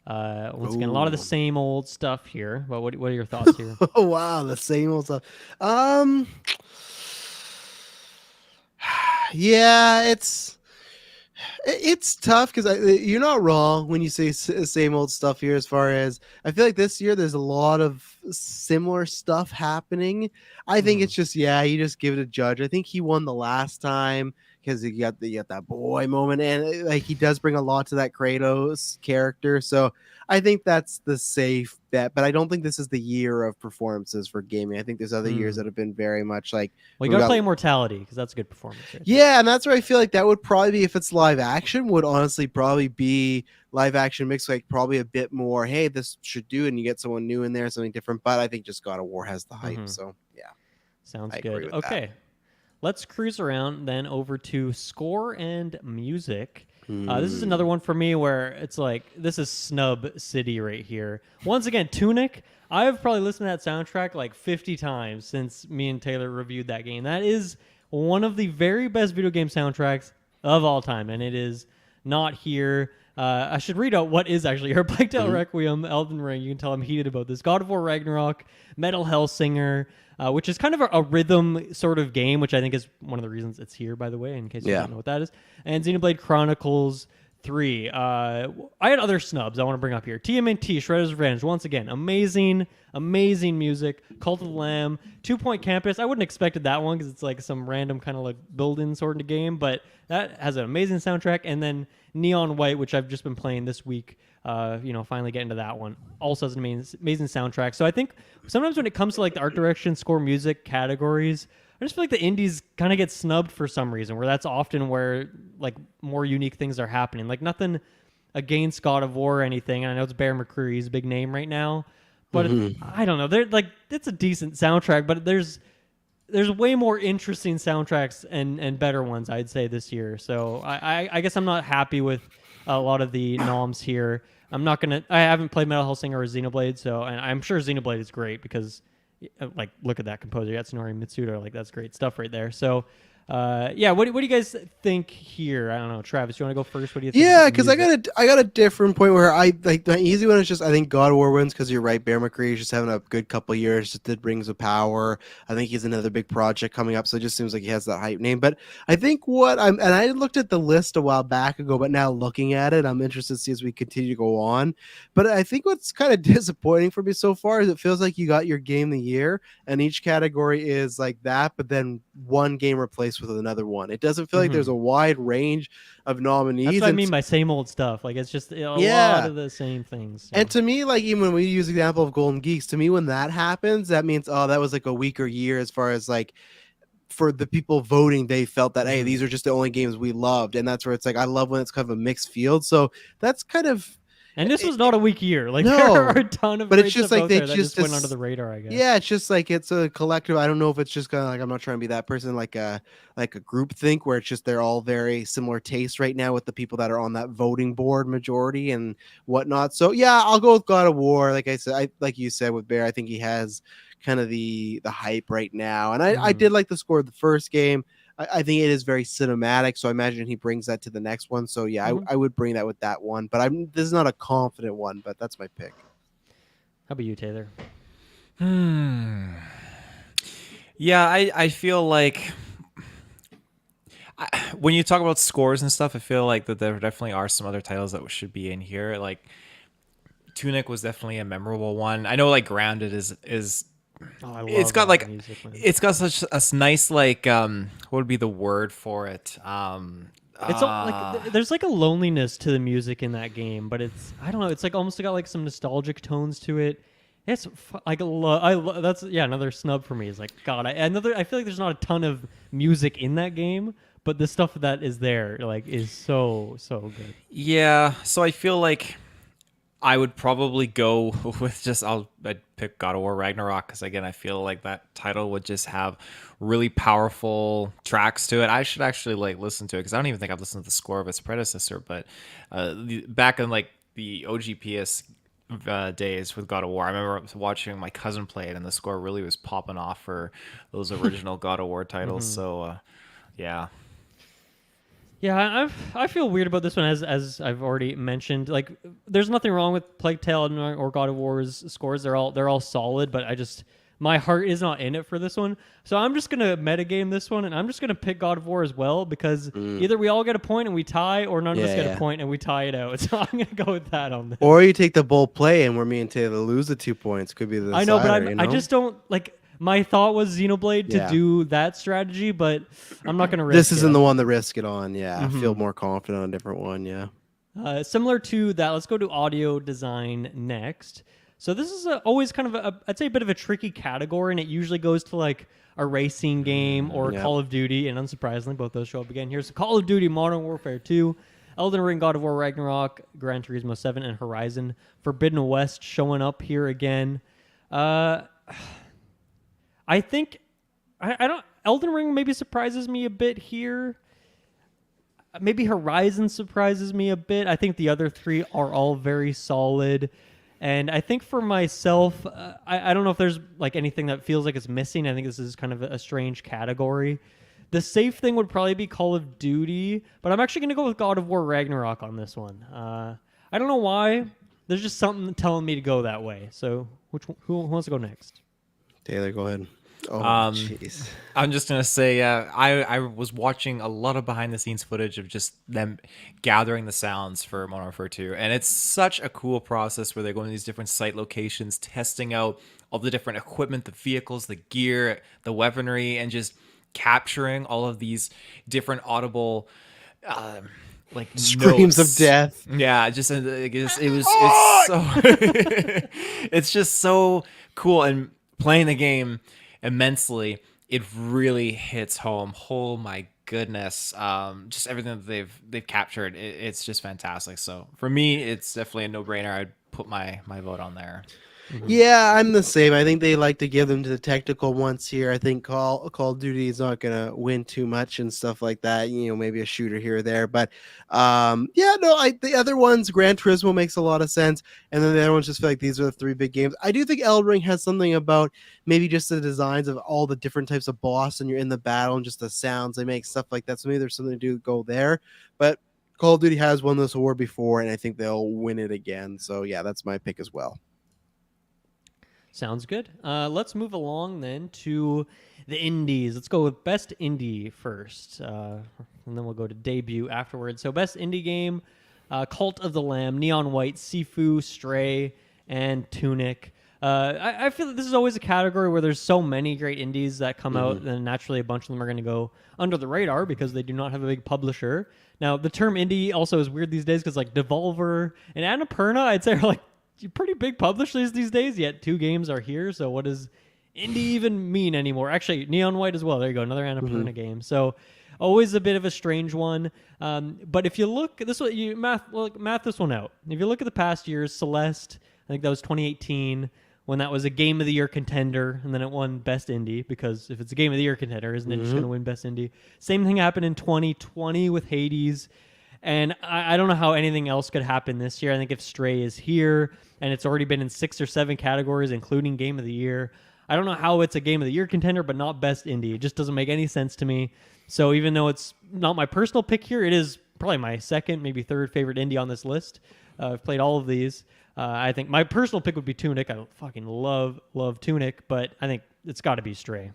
Once again, a lot of the same old stuff here. But what are your thoughts here? Oh wow, the same old stuff. Yeah, it's tough because you're not wrong when you say same old stuff here. As far as I feel like this year, there's a lot of similar stuff happening. I think it's just you just give it a judge. I think he won the last time because you got that boy moment, and like he does bring a lot to that Kratos character. So I think that's the safe bet. But I don't think this is the year of performances for gaming. I think there's other years that have been very much like. Well, you gotta play Immortality because that's a good performance. Right? Yeah, and that's where I feel like that would probably be, if it's live action, would honestly probably be live action mix, like probably a bit more, hey, this should do, and you get someone new in there, something different. But I think just God of War has the hype. So yeah. Sounds good. Okay. Let's cruise around then over to score and music. This is another one for me where it's like, this is snub city right here. Once again, Tunic. I've probably listened to that soundtrack like 50 times since me and Taylor reviewed that game. That is one of the very best video game soundtracks of all time, and it is not here. I should read out what is actually here. Plague Tale Requiem, Elden Ring. You can tell I'm heated about this. God of War Ragnarok, Metal Hellsinger, which is kind of a rhythm sort of game, which I think is one of the reasons it's here, by the way, in case you don't know what that is. And Xenoblade Chronicles 3. I had other snubs I want to bring up here. TMNT, Shredder's Revenge. Once again, amazing music. Cult of the Lamb, 2 Point Campus. I wouldn't expected that one because it's like some random kind of like build-in sort of game, but that has an amazing soundtrack. And then Neon White, which I've just been playing this week. Finally get into that one. Also has an amazing soundtrack. So I think sometimes when it comes to like the art direction, score, music categories, I just feel like the indies kind of get snubbed for some reason, where that's often where like more unique things are happening. Like nothing against God of War or anything. And I know it's Bear McCreary's big name right now, but I don't know. They're like, it's a decent soundtrack, but there's way more interesting soundtracks and better ones, I'd say, this year. So I guess I'm not happy with a lot of the noms here. I haven't played Metal Hellsinger or Xenoblade, so and I'm sure Xenoblade is great because like look at that composer, Yatsunori Mitsuda, like that's great stuff right there. So what do you guys think here? I don't know, Travis, you want to go first? What do you think? Yeah, because I got a different point where I like the easy one is just I think God of War wins because you're right. Bear McCreary is just having a good couple of years. Just did Rings of Power. I think he's another big project coming up, so it just seems like he has that hype name. But I think I looked at the list a while back ago, but now looking at it, I'm interested to see as we continue to go on. But I think what's kind of disappointing for me so far is it feels like you got your game of the year, and each category is like that, but then one game replaced with another one. It doesn't feel like there's a wide range of nominees. That's what I mean by same old stuff. Like it's just a lot of the same things. So. And to me, like even when we use the example of Golden Geeks, to me when that happens, that means that was like a weaker year as far as like for the people voting, they felt that these are just the only games we loved, and that's where it's like I love when it's kind of a mixed field. So that's kind of And this was not a weak year. Like No, there are a ton of but great it's just stuff like out they there that just went under the radar, I guess. yeah, it's just like it's a collective. I don't know if it's just kind of like I'm not trying to be that person, like a group think where it's just they're all very similar tastes right now with the people that are on that voting board majority and whatnot. So yeah, I'll go with God of War. Like I said, like you said with Bear, I think he has kind of the hype right now, and I did like the score of the first game. I think it is very cinematic, so I imagine he brings that to the next one. So yeah, I would bring that with that one, but this is not a confident one, but that's my pick. How about you, Taylor? Yeah, I feel like when you talk about scores and stuff, I feel like that there definitely are some other titles that should be in here. Like Tunic was definitely a memorable one. I know like Grounded is Oh, I love it's got that like music, man. it's got such a nice like what would be the word for it? It's all, like there's like a loneliness to the music in that game, but it's I don't know. It's like almost got like some nostalgic tones to it. It's like that's another snub for me. Is like God. I feel like there's not a ton of music in that game, but the stuff that is there like is so good. Yeah, so I feel like I would probably go with I'd pick God of War Ragnarok because again I feel like that title would just have really powerful tracks to it. I should actually like listen to it because I don't even think I've listened to the score of its predecessor. But back in like the OGPS days with God of War, I remember watching my cousin play it and the score really was popping off for those original God of War titles. So yeah. Yeah, I feel weird about this one as I've already mentioned. Like, there's nothing wrong with Plague Tale or God of War's scores. They're all solid, but my heart is not in it for this one. So I'm just gonna metagame this one, and I'm just gonna pick God of War as well because either we all get a point and we tie, or none of us get a point and we tie it out. So I'm gonna go with that on this. Or you take the bold play and where me and Taylor lose the 2 points. Could be the I know, but decider, I just don't like. My thought was Xenoblade to Yeah. do that strategy, but I'm not gonna risk This isn't it. the one to risk it on. Yeah, I feel more confident on a different one. Yeah. Similar to that, let's go to audio design next. So this is always kind of I'd say a bit of a tricky category, and it usually goes to like a racing game or Yeah. Call of Duty, and unsurprisingly, both those show up again here. So Call of Duty, Modern Warfare 2, Elden Ring, God of War, Ragnarok, Gran Turismo 7, and Horizon Forbidden West showing up here again. I think I don't. Elden Ring maybe surprises me a bit here. Maybe Horizon surprises me a bit. I think the other three are all very solid. And I think for myself, I don't know if there's like anything that feels like it's missing. I think this is kind of a strange category. The safe thing would probably be Call of Duty, but I'm actually going to go with God of War Ragnarok on this one. I don't know why. There's just something telling me to go that way. So who wants to go next? Taylor, go ahead. Oh, jeez. I'm just gonna say, I was watching a lot of behind the scenes footage of just them gathering the sounds for Modern Warfare 2, and it's such a cool process where they're going to these different site locations, testing out all the different equipment, the vehicles, the gear, the weaponry, and just capturing all of these different audible. Like Screams notes. of death. Yeah, just it's so it's just so cool, and playing the game immensely, it really hits home. Oh my goodness, just everything that they've captured, it's just fantastic. So for me, it's definitely a no-brainer. I'd put my vote on there. Yeah, I'm the same. I think they like to give them to the technical ones here. I think Call of Duty is not gonna win too much and stuff like that. Maybe a shooter here or there, but the other ones, Gran Turismo makes a lot of sense, and then the other ones just feel like these are the three big games. I do think Elden Ring has something about maybe just the designs of all the different types of boss, and you're in the battle, and just the sounds they make, stuff like that. So maybe there's something to do go there, but Call of Duty has won this award before, and I think they'll win it again. So yeah, that's my pick as well. Sounds good. Let's move along then to the indies. Let's go with best indie first, and then we'll go to debut afterwards. So best indie game, Cult of the Lamb, Neon White, Sifu, Stray, and Tunic. I feel that this is always a category where there's so many great indies that come out, and naturally a bunch of them are going to go under the radar because they do not have a big publisher. Now, the term indie also is weird these days because like Devolver and Annapurna, I'd say, are like pretty big publishers these days, yet 2 games are here. So what does indie even mean anymore? Actually, Neon White as well. There you go, another Annapurna game. So Always a bit of a strange one. But if you look, this one, you math this one out. If you look at the past years, Celeste, I think that was 2018 when that was a Game of the Year contender, and then it won Best Indie, because if it's a Game of the Year contender, isn't it just going to win Best Indie? Same thing happened in 2020 with Hades, and I don't know how anything else could happen this year. I think if Stray is here, and it's already been in 6 or 7 categories, including Game of the Year, I don't know how it's a Game of the Year contender, but not Best Indie. It just doesn't make any sense to me. So even though it's not my personal pick here, it is probably my second, maybe third favorite indie on this list. I've played all of these. I think my personal pick would be Tunic. I fucking love Tunic, but I think it's got to be Stray.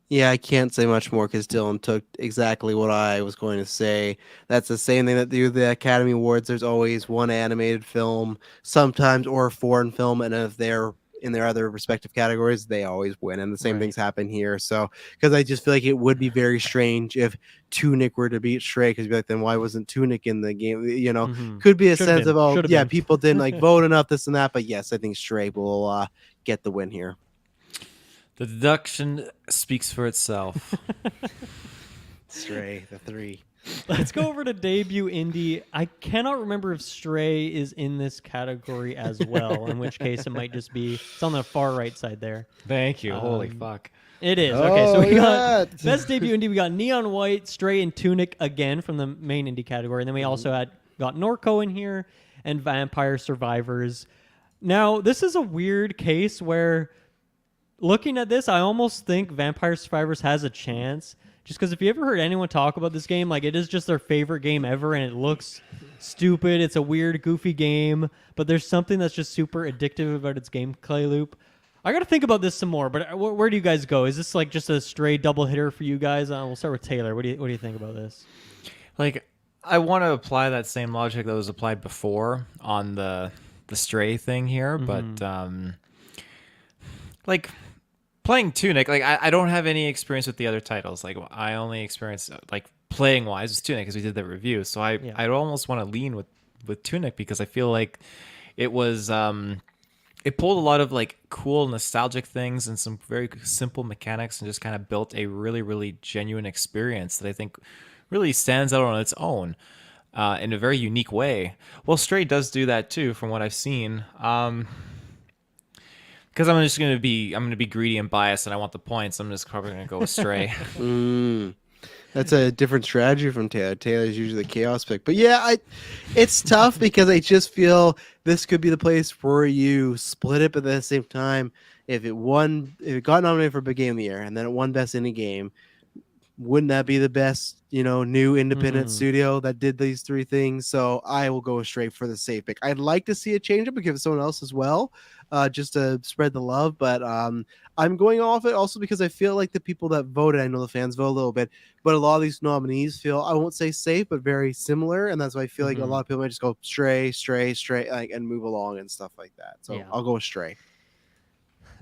Yeah, I can't say much more because Dylan took exactly what I was going to say. That's the same thing that they do the Academy Awards. There's always one animated film, sometimes, or a foreign film, and if they're in their other respective categories, they always win, and the same things happen here. So, because I just feel like it would be very strange if Tunic were to beat Stray, because you'd be like, then why wasn't Tunic in the game? You know, could be a sense of, oh, yeah, people didn't like vote enough, this and that. But yes, I think Stray will get the win here. The deduction speaks for itself. Stray, the 3. Let's go over to debut indie. I cannot remember if Stray is in this category as well, in which case it might just be, it's on the far right side there. Thank you. Holy fuck. It is. Okay, so we got best debut indie. We got Neon White, Stray, and Tunic again from the main indie category. And then we also got Norco in here and Vampire Survivors. Now, this is a weird case where, looking at this, I almost think Vampire Survivors has a chance. Just because if you ever heard anyone talk about this game, like, it is just their favorite game ever, and it looks stupid. It's a weird, goofy game, but there's something that's just super addictive about its gameplay loop. I got to think about this some more, but where do you guys go? Is this like just a stray double hitter for you guys? We'll start with Taylor. What do you think about this? Like, I want to apply that same logic that was applied before on the Stray thing here, but like, playing Tunic, like, I don't have any experience with the other titles. Like, I only experience, like, playing wise with Tunic because we did that review. So I'd almost want to lean with Tunic because I feel like it was it pulled a lot of like cool nostalgic things and some very simple mechanics and just kind of built a really, really genuine experience that I think really stands out on its own in a very unique way. Well, Stray does do that too, from what I've seen. Because I'm gonna be greedy and biased, and I want the points. I'm just probably gonna go with Stray. That's a different strategy from Taylor. Taylor's usually the chaos pick, but yeah, it's tough because I just feel this could be the place where you split it, but at the same time, if it got nominated for Big Game of the Year, and then it won Best Indie Game, wouldn't that be the best, new independent studio that did these 3 things? So I will go straight for the safe pick. I'd like to see a change up and give it someone else as well, just to spread the love. But I'm going off it also because I feel like the people that voted, I know the fans vote a little bit, but a lot of these nominees feel, I won't say safe, but very similar. And that's why I feel like a lot of people might just go Stray, like, and move along and stuff like that. So I'll go with Stray.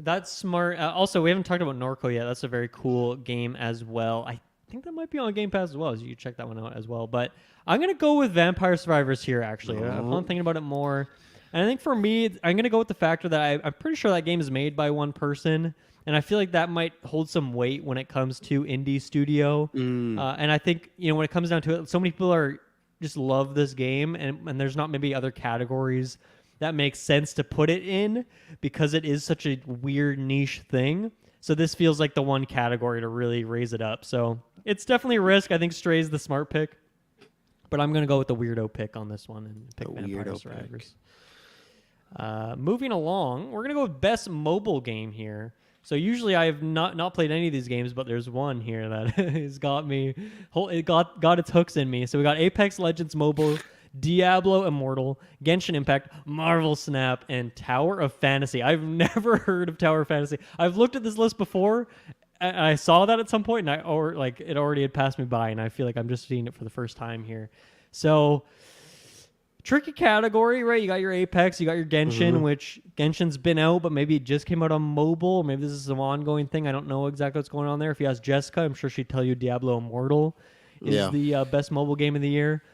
That's smart. Also, we haven't talked about Norco yet. That's a very cool game as well. I think that might be on Game Pass as well, so you can check that one out as well. But I'm going to go with Vampire Survivors here, actually. I'm thinking about it more. And I think for me, I'm going to go with the factor that I'm pretty sure that game is made by one person. And I feel like that might hold some weight when it comes to indie studio. And I think, when it comes down to it, so many people just love this game, and there's not maybe other categories that makes sense to put it in because it is such a weird niche thing. So this feels like the one category to really raise it up. So it's definitely a risk. I think Stray's the smart pick, but I'm going to go with the weirdo pick on this one and pick Vampire Survivors. Moving along, we're going to go with best mobile game here. So usually I have not played any of these games, but there's one here that has got me. It got its hooks in me. So we got Apex Legends Mobile, Diablo Immortal, Genshin Impact, Marvel Snap, and Tower of Fantasy. I've never heard of Tower of Fantasy. I've looked at this list before, and I saw that at some point, and it already had passed me by, and I feel like I'm just seeing it for the first time here. So, tricky category, right? You got your Apex, you got your Genshin, which Genshin's been out, but maybe it just came out on mobile. Maybe this is some ongoing thing. I don't know exactly what's going on there. If you ask Jessica, I'm sure she'd tell you Diablo Immortal is the best mobile game of the year.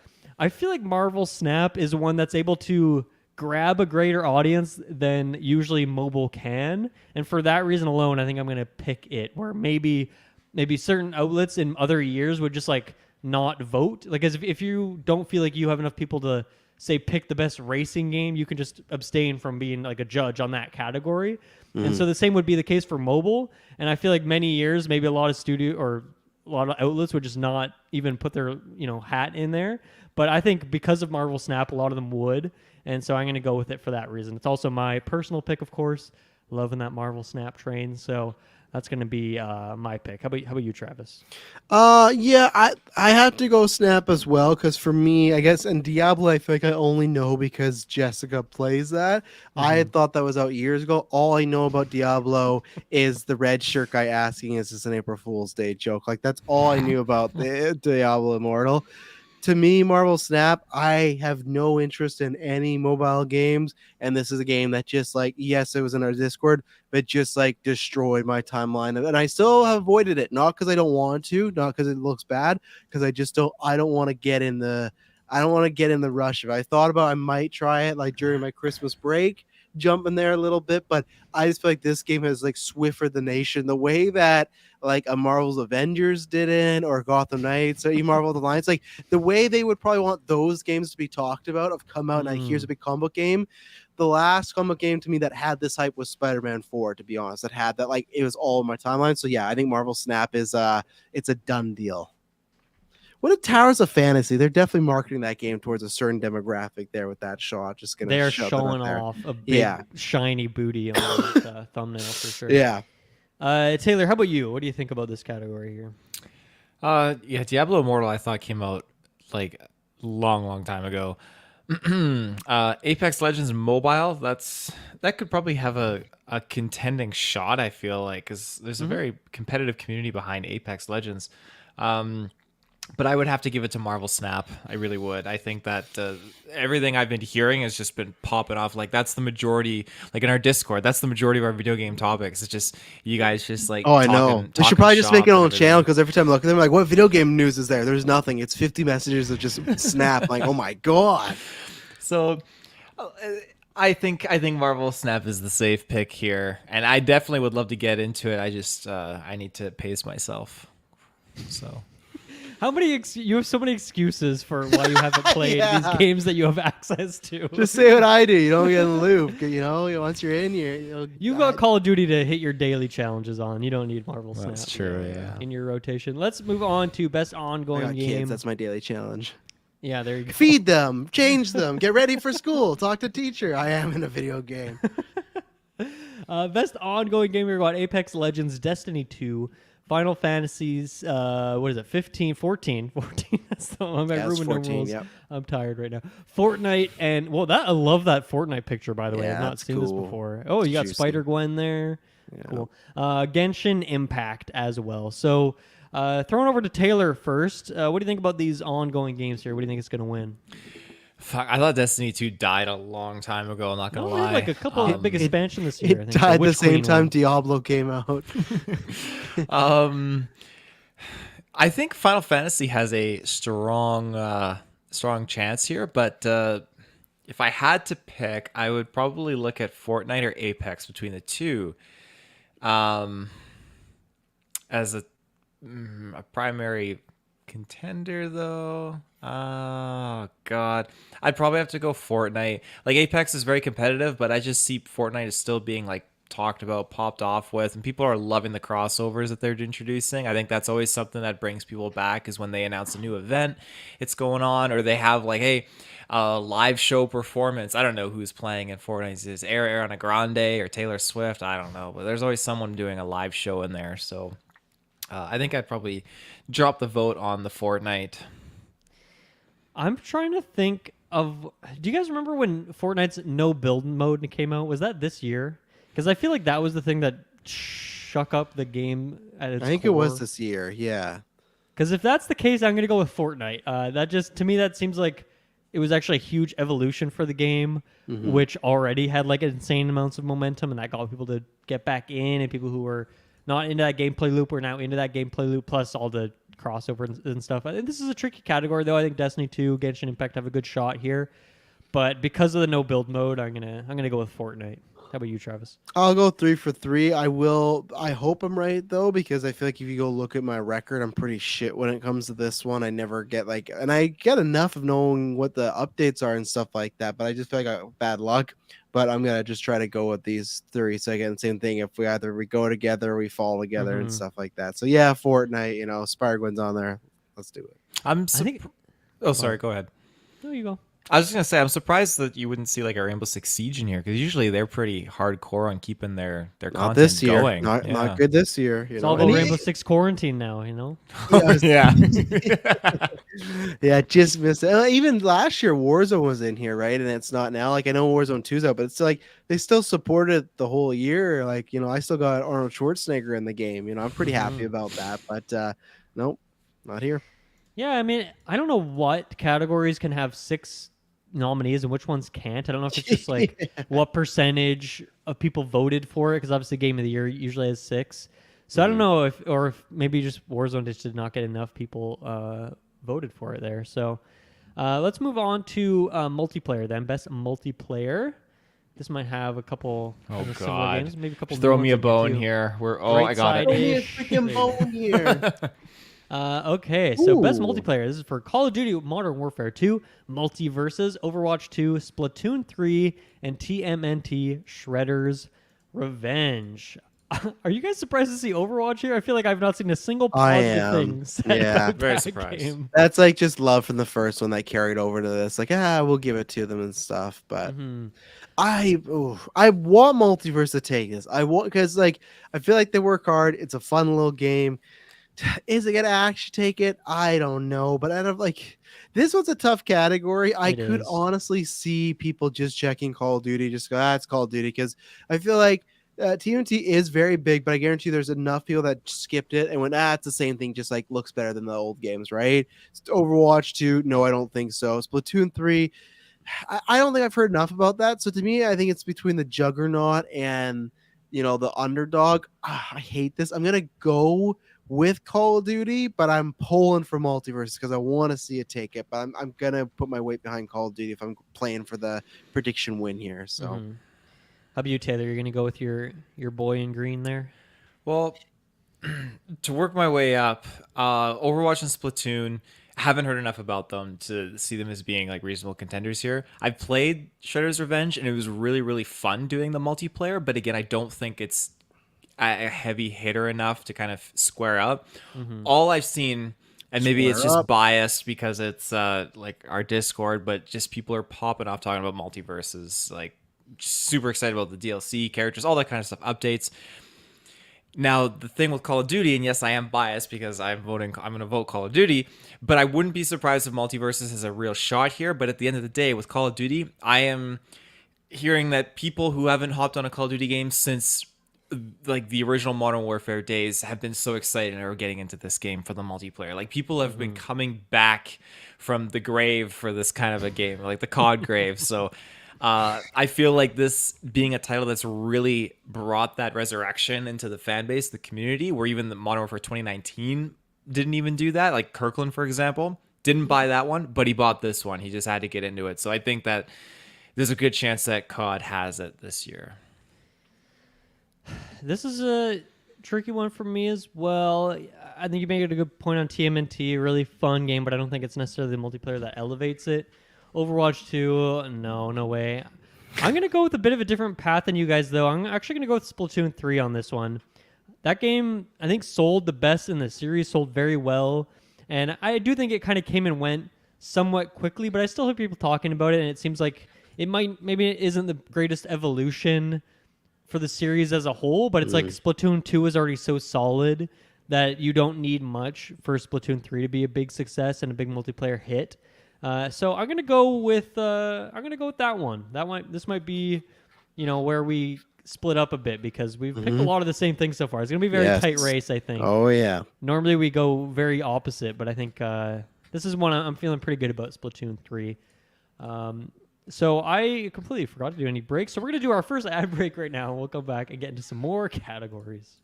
I feel like Marvel Snap is one that's able to grab a greater audience than usually mobile can. And for that reason alone, I think I'm going to pick it, where maybe maybe certain outlets in other years would just like not vote. Like, as if you don't feel like you have enough people to say pick the best racing game, you can just abstain from being like a judge on that category. And so the same would be the case for mobile. And I feel like many years, maybe a lot of studio or a lot of outlets would just not even put their hat in there. But I think because of Marvel Snap, a lot of them would. And so I'm going to go with it for that reason. It's also my personal pick, of course. Loving that Marvel Snap train. So that's going to be my pick. How about you, Travis? Yeah, I have to go Snap as well, because for me, I guess, and Diablo, I feel like I only know because Jessica plays that. I had thought that was out years ago. All I know about Diablo is the red shirt guy asking, "Is this an April Fool's Day joke?" Like, that's all I knew about the Diablo Immortal. To me, Marvel Snap, I have no interest in any mobile games, and this is a game that just like, yes, it was in our Discord, but just like destroyed my timeline, and I still have avoided it, not because I don't want to, not because it looks bad, because I don't want to get in the rush. If I thought about, I might try it like during my Christmas break, jump in there a little bit, but I just feel like this game has like Swiffer the Nation, the way that like a Marvel's Avengers didn't, or Gotham Knights, or Marvel Alliance, like the way they would probably want those games to be talked about, have come out and like, here's a big comic book game. The last comic book game to me that had this hype was Spider-Man 4, to be honest. That had that, like, it was all in my timeline. So yeah, I think Marvel Snap is it's a done deal. What a Towers of Fantasy? They're definitely marketing that game towards a certain demographic there with that shot. Just gonna They're shove it up showing there. off a big shiny booty on the thumbnail for sure. Yeah. Taylor, how about you? What do you think about this category here? Yeah, Diablo Immortal I thought came out like long time ago. Apex Legends Mobile, that could probably have a contending shot, I feel like, because there's a very competitive community behind Apex Legends. But I would have to give it to Marvel Snap. I really would. I think that everything I've been hearing has just been popping off. Like, that's the majority, like in our Discord, that's the majority of our video game topics. It's just you guys just like, oh, I know. They should probably just make it on a channel, because every time I look at them, like, what video game news is there? There's nothing. It's 50 messages of just Snap. Like, oh my God. So I think Marvel Snap is the safe pick here. And I definitely would love to get into it. I just, I need to pace myself. So. How many you have so many excuses for why you haven't played these games that you have access to. Just say what I do. You don't get in the loop. Once you're in, you've got Call of Duty to hit your daily challenges on. You don't need Marvel Snap. That's true. Yeah. In your rotation. Let's move on to best ongoing game. Kids, that's my daily challenge. Yeah, there you go. Feed them, change them, get ready for school, talk to teacher. I am in a video game. Best ongoing game, we got Apex Legends, Destiny 2, Final Fantasies, what is it, 15, 14? 14, that's the one. It's 14, yep. I'm tired right now. Fortnite, and, I love that Fortnite picture, by the way. Yeah, I've not seen this before. Oh, you got Juicy. Spider-Gwen there. Yeah. Cool. Genshin Impact as well. So, throwing over to Taylor first. What do you think about these ongoing games here? What do you think it's going to win? Fuck, I thought Destiny 2 died a long time ago. I'm not gonna lie. Like a couple big expansion this year. I It think. died So the same Queen time won? Diablo came out. I think Final Fantasy has a strong chance here, but if I had to pick, I would probably look at Fortnite or Apex between the two, as a primary contender, though. Oh God, I'd probably have to go Fortnite. Like, Apex is very competitive, but I just see Fortnite as still being like talked about, popped off with, and people are loving the crossovers that they're introducing. I think that's always something that brings people back, is when they announce a new event it's going on, or they have like, hey, live show performance. I don't know who's playing in Fortnite. Is Ariana Grande or Taylor Swift? I don't know, but there's always someone doing a live show in there. So I think I'd probably drop the vote on the Fortnite. I'm trying to think of. Do you guys remember when Fortnite's no build mode came out? Was that this year? Because I feel like that was the thing that shook up the game at its I think core. it was this year. Yeah. Because if that's the case, I'm going to go with Fortnite. To me, that seems like it was actually a huge evolution for the game, which already had like insane amounts of momentum, and that got people to get back in, and people who were not into that gameplay loop were now into that gameplay loop, plus all the crossover and stuff. I think this is a tricky category, though. I think Destiny 2, Genshin Impact have a good shot here, but because of the no build mode, I'm gonna go with Fortnite. How about you, Travis? I'll go 3 for 3. I hope I'm right though, because I feel like if you go look at my record, I'm pretty shit when it comes to this one. I never get and I get enough of knowing what the updates are and stuff like that, but I just feel like I got bad luck. But I'm gonna just try to go with these 3, so I get the same thing. If we go together, or we fall together and stuff like that. So yeah, Fortnite, Spider-Gwen's on there. Let's do it. I think. Oh, sorry. Go ahead. There you go. I was just gonna say, I'm surprised that you wouldn't see like a Rainbow Six Siege in here, because usually they're pretty hardcore on keeping their Not content this year. going. Not good this year. It's all about Rainbow Six quarantine now. Yeah. Yeah, just missed it. Even last year, Warzone was in here, right? And it's not now. Like I know Warzone 2's out, but it's like they still supported the whole year. Like I still got Arnold Schwarzenegger in the game. I'm pretty happy about that. But nope, not here. Yeah, I mean, I don't know what categories can have 6 nominees and which ones can't. I don't know if it's just like what percentage of people voted for it, because obviously Game of the Year usually has 6. So I don't know if maybe just Warzone just did not get enough people voted for it there. So let's move on to multiplayer then. Best multiplayer. This might have a couple of similar games, maybe a couple. Just throw new me a ones in bone too. here. I got it. Throw me a freaking bone here. Okay, so best Ooh. multiplayer. This is for Call of Duty Modern Warfare 2, Multiverses, Overwatch 2, Splatoon 3, and TMNT Shredder's Revenge. Are you guys surprised to see Overwatch here? I feel like I've not seen a single positive thing said about Very that surprised. game. That's like just love from the first one that carried over to this. Like, we'll give it to them and stuff. But I want Multiverse to take this. I want, because I feel like they work hard. It's a fun little game. Is it gonna actually take it? I don't know, but out of this one's a tough category. I could honestly see people just checking Call of Duty, just go, it's Call of Duty, because I feel like TMT is very big, but I guarantee there's enough people that skipped it and went, it's the same thing, just looks better than the old games, right? Overwatch 2, no, I don't think so. Splatoon 3, I don't think I've heard enough about that. So to me, I think it's between the Juggernaut and the Underdog. I hate this. I'm gonna go with Call of Duty, but I'm pulling for Multiverse because I want to see it take it. But I'm gonna put my weight behind Call of Duty if I'm playing for the prediction win here. So, How about you, Taylor? You're gonna go with your boy in green there? Well, to work my way up, Overwatch and Splatoon, haven't heard enough about them to see them as being reasonable contenders here. I've played Shredder's Revenge and it was really, really fun doing the multiplayer, but again, I don't think it's a heavy hitter enough to kind of square up. All I've seen, and maybe it's just biased because it's our Discord, but just people are popping off talking about multiverses, super excited about the DLC, characters, all that kind of stuff, updates. Now, the thing with Call of Duty, and yes, I am biased because I'm going to vote Call of Duty, but I wouldn't be surprised if Multiverses has a real shot here. But at the end of the day, with Call of Duty, I am hearing that people who haven't hopped on a Call of Duty game since the original Modern Warfare days have been so excited and are getting into this game for the multiplayer. People have been coming back from the grave for this kind of a game, the COD grave. So I feel like this being a title that's really brought that resurrection into the fan base, the community, where even the Modern Warfare 2019 didn't even do that. Like Kirkland, for example, didn't buy that one, but he bought this one. He just had to get into it. So I think that there's a good chance that COD has it this year. This is a tricky one for me as well. I think you made a good point on TMNT, really fun game, but I don't think it's necessarily the multiplayer that elevates it. Overwatch 2, no way. I'm going to go with a bit of a different path than you guys, though. I'm actually going to go with Splatoon 3 on this one. That game, I think, sold the best in the series, sold very well. And I do think it kind of came and went somewhat quickly, but I still hear people talking about it, and it seems like maybe it isn't the greatest evolution for the series as a whole, but it's like Splatoon 2 is already so solid that you don't need much for Splatoon 3 to be a big success and a big multiplayer hit. So I'm gonna go with that one. This might be, where we split up a bit because we've picked a lot of the same things so far. It's gonna be a very tight race, I think. Oh yeah. Normally we go very opposite, but I think this is one I'm feeling pretty good about, Splatoon 3. So I completely forgot to do any breaks. So we're gonna do our first ad break right now, and we'll come back and get into some more categories.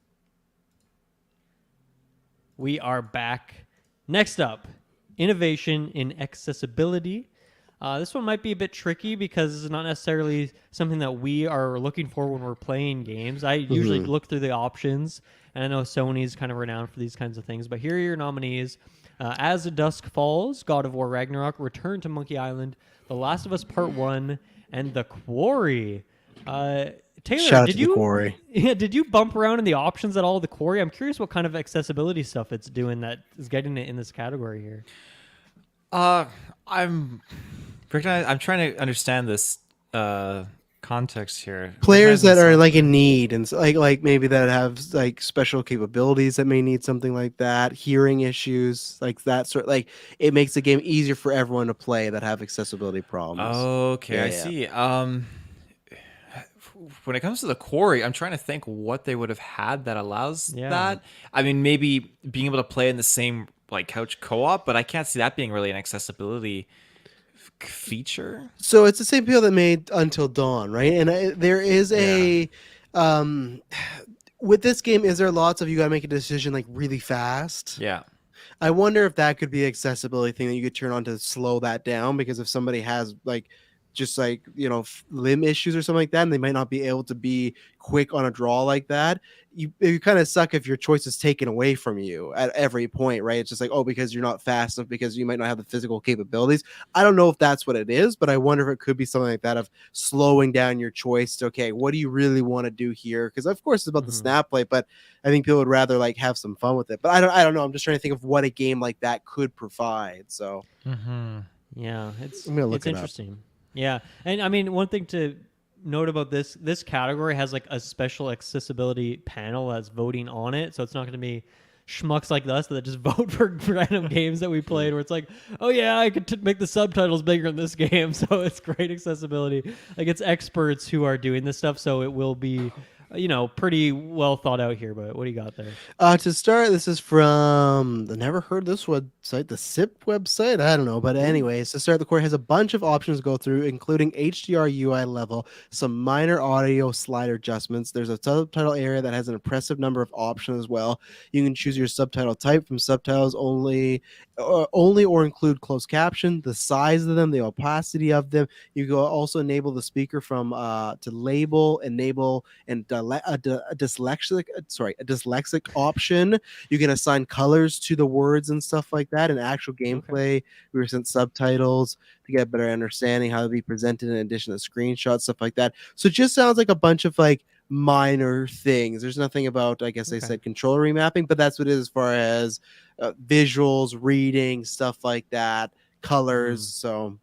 We are back. Next up, innovation in accessibility. This one might be a bit tricky because it's not necessarily something that we are looking for when we're playing games. I usually look through the options, and I know Sony's kind of renowned for these kinds of things. But here are your nominees: As the Dusk Falls, God of War Ragnarok, Return to Monkey Island, The Last of Us Part 1, and The Quarry. Taylor, Shout out did to the you Quarry. Yeah, did you bump around in the options at all? The Quarry. I'm curious what kind of accessibility stuff it's doing that is getting it in this category here. I'm trying to understand this context here. Players Recognizing that are some- like in need and like maybe that have like special capabilities that may need something like that, hearing issues like that sort, like it makes the game easier for everyone to play that have accessibility problems. Okay, I Yeah. see. When it comes to the Quarry, I'm trying to think what they would have had that allows Yeah. that. I mean, maybe being able to play in the same like couch co-op, but I can't see that being really an accessibility feature. So it's the same people that made Until Dawn, right? And there is a with this game, is there lots of you got to make a decision like really fast? Yeah. I wonder if that could be an accessibility thing that you could turn on to slow that down, because if somebody has like just like, you know, limb issues or something like that, and they might not be able to be quick on a draw like that, you kind of suck if your choice is taken away from you at every point, right? It's just like, oh, because you're not fast enough, because you might not have the physical capabilities. I don't know if that's what it is, but I wonder if it could be something like that, of slowing down your choice to, okay, what do you really want to do here? Because of course it's about the snap play, but I think people would rather like have some fun with it. But I don't know. I'm just trying to think of what a game like that could provide. So Yeah, it's I'm gonna look it up. interesting. Yeah, and I mean, one thing to note about this category has like a special accessibility panel that's voting on it, so it's not going to be schmucks like us that just vote for random games that we played where it's like, oh yeah, I could make the subtitles bigger in this game, so it's great accessibility. Like, it's experts who are doing this stuff, so it will be, you know, pretty well thought out here. But what do you got there? To start, this is from the never heard this website, the SIP website. I don't know, but anyways, to start, the core has a bunch of options to go through, including HDR UI level, some minor audio slider adjustments. There's a subtitle area that has an impressive number of options as well. You can choose your subtitle type from subtitles only or include closed caption, the size of them, the opacity of them. You can also enable the speaker from to label, enable, and a dyslexic option. You can assign colors to the words and stuff like that. In actual gameplay, we were sent subtitles to get a better understanding how to be presented, in addition to screenshots, stuff like that. So it just sounds like a bunch of like minor things. There's nothing about, I guess they said controller remapping, but that's what it is as far as visuals, reading, stuff like that, colors. So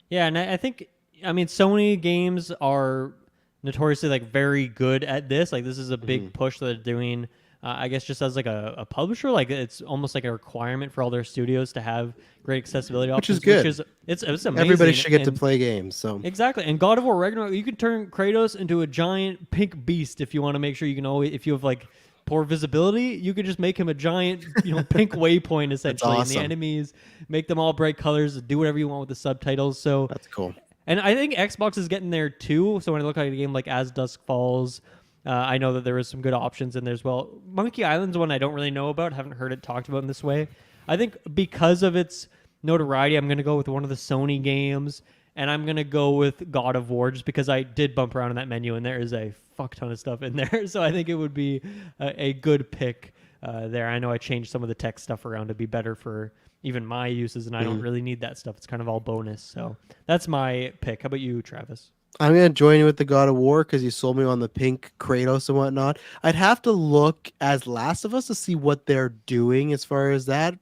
yeah, and I think, I mean, Sony games are notoriously like very good at this. Like, this is a big push that they're doing. I guess just as like a publisher, like it's almost like a requirement for all their studios to have great accessibility options, which is good. It's amazing. Everybody should get to And play games. So exactly. And God of War Ragnarok, you can turn Kratos into a giant pink beast if you want to make sure you can always, if you have like poor visibility, you can just make him a giant, you know, pink waypoint essentially. awesome. And the enemies, make them all bright colors, do whatever you want with the subtitles. So that's cool. And I think Xbox is getting there too. So when I look at a game like As Dusk Falls, I know that there is some good options in there as well. Monkey Island's one I don't really know about. Haven't heard it talked about in this way. I think because of its notoriety, I'm going to go with one of the Sony games, and I'm going to go with God of War just because I did bump around in that menu, and there is a fuck ton of stuff in there. So I think it would be a good pick there. I know I changed some of the tech stuff around to be better for even my uses, and I don't really need that stuff. It's kind of all bonus. So that's my pick. How about you, Travis? I'm gonna join you with the God of War because you sold me on the pink Kratos and whatnot. I'd have to look as Last of Us to see what they're doing as far as that,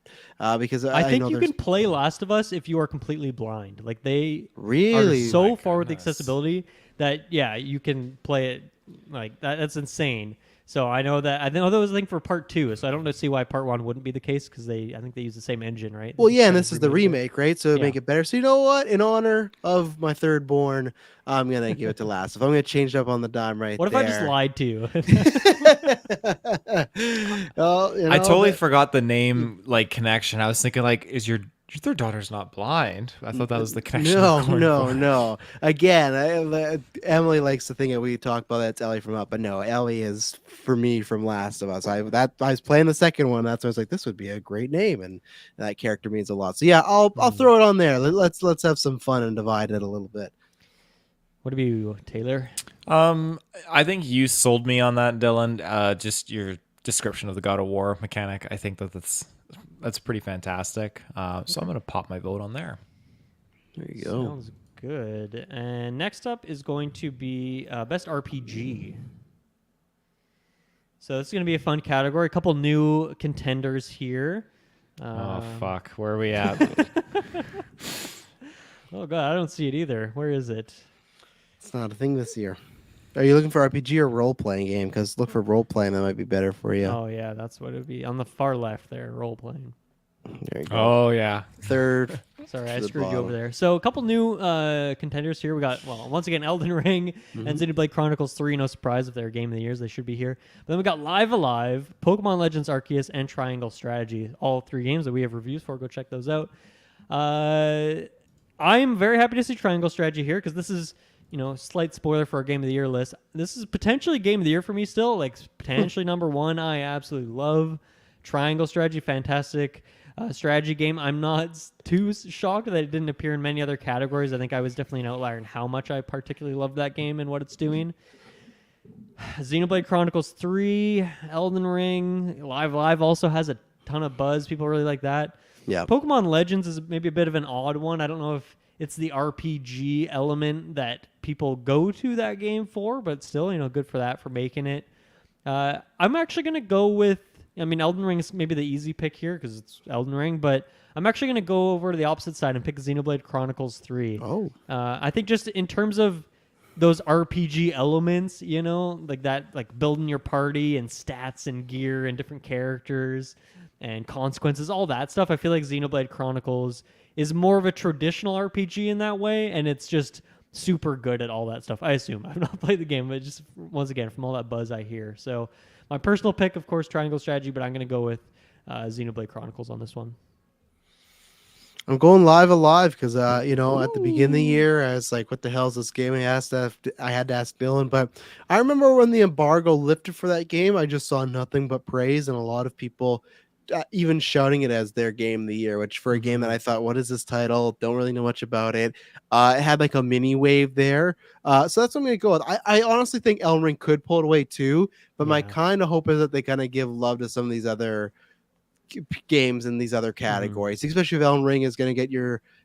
because I think know you can play Last of Us if you are completely blind. Like, they really are so My far with goodness. accessibility that you can play it like that. That's insane. So I know that that was a thing for part 2. So I don't see why part 1 wouldn't be the case, because I think they use the same engine, right? Well, They yeah, kind and of this is the remade it. remake, right? So Yeah. make it better. So you know what? In honor of my third born, I'm gonna give it to Last of Us. I'm gonna change it up on the dime right What if there. I just lied to you? Well, you I know, totally but- forgot the name like connection. I was thinking like, is your Your third daughter's not blind. I thought that was the connection. No, we're going no, for. no. Again, Emily likes to think that we talk about that's Ellie from Up, but no, Ellie is for me from Last of Us. I was playing the second one. That's why I was like, this would be a great name, and that character means a lot. So yeah, I'll throw it on there. Let's have some fun and divide it a little bit. What about you, Taylor? I think you sold me on that, Dylan. Just your description of the God of War mechanic. I think that's pretty fantastic. So I'm gonna pop my vote on there. There you go. Sounds good. And next up is going to be best RPG. So this is going to be a fun category. A couple new contenders here. Oh fuck, where are we at? Oh god, I don't see it either. Where is it? It's not a thing this year. Are you looking for RPG or role playing game? Because look for role playing, that might be better for you. Oh yeah, that's what it would be on the far left there. Role playing. There you go. Oh yeah. Third. Sorry, I To the screwed you bottom. over there. So a couple new contenders here. We got, well, once again, Elden Ring and Xenoblade Chronicles 3. No surprise if they're Game of the Years. They should be here. But then we got Live Alive, Pokemon Legends Arceus, and Triangle Strategy. All 3 games that we have reviews for. Go check those out. I'm very happy to see Triangle Strategy here because this is, slight spoiler for our Game of the Year list. This is potentially Game of the Year for me still. Like, potentially number 1. I absolutely love Triangle Strategy. Fantastic. Strategy game. I'm not too shocked that it didn't appear in many other categories. I think I was definitely an outlier in how much I particularly love that game and what it's doing. Xenoblade Chronicles 3, Elden Ring, Live also has a ton of buzz. People really like that. Yeah. Pokemon Legends is maybe a bit of an odd one. I don't know if it's the RPG element that people go to that game for, but still, good for that, for making it. I'm actually going to go with, Elden Ring is maybe the easy pick here because it's Elden Ring, but I'm actually going to go over to the opposite side and pick Xenoblade Chronicles 3. Oh. I think just in terms of those RPG elements, like that, like building your party and stats and gear and different characters and consequences, all that stuff, I feel like Xenoblade Chronicles is more of a traditional RPG in that way, and it's just super good at all that stuff. I assume. I've not played the game, but just, once again, from all that buzz I hear. So my personal pick, of course, Triangle Strategy, but I'm going to go with Xenoblade Chronicles on this one. I'm going Live Alive because, at the beginning of the year, I was like, what the hell is this game? I had to ask Dylan, but I remember when the embargo lifted for that game, I just saw nothing but praise and a lot of people even shouting it as their game of the year, which for a game that I thought, what is this title? Don't really know much about it. It had like a mini wave there. So that's what I'm going to go with. I honestly think Elden Ring could pull it away too, but my kind of hope is that they kind of give love to some of these other games in these other categories, especially if Elden Ring is going to get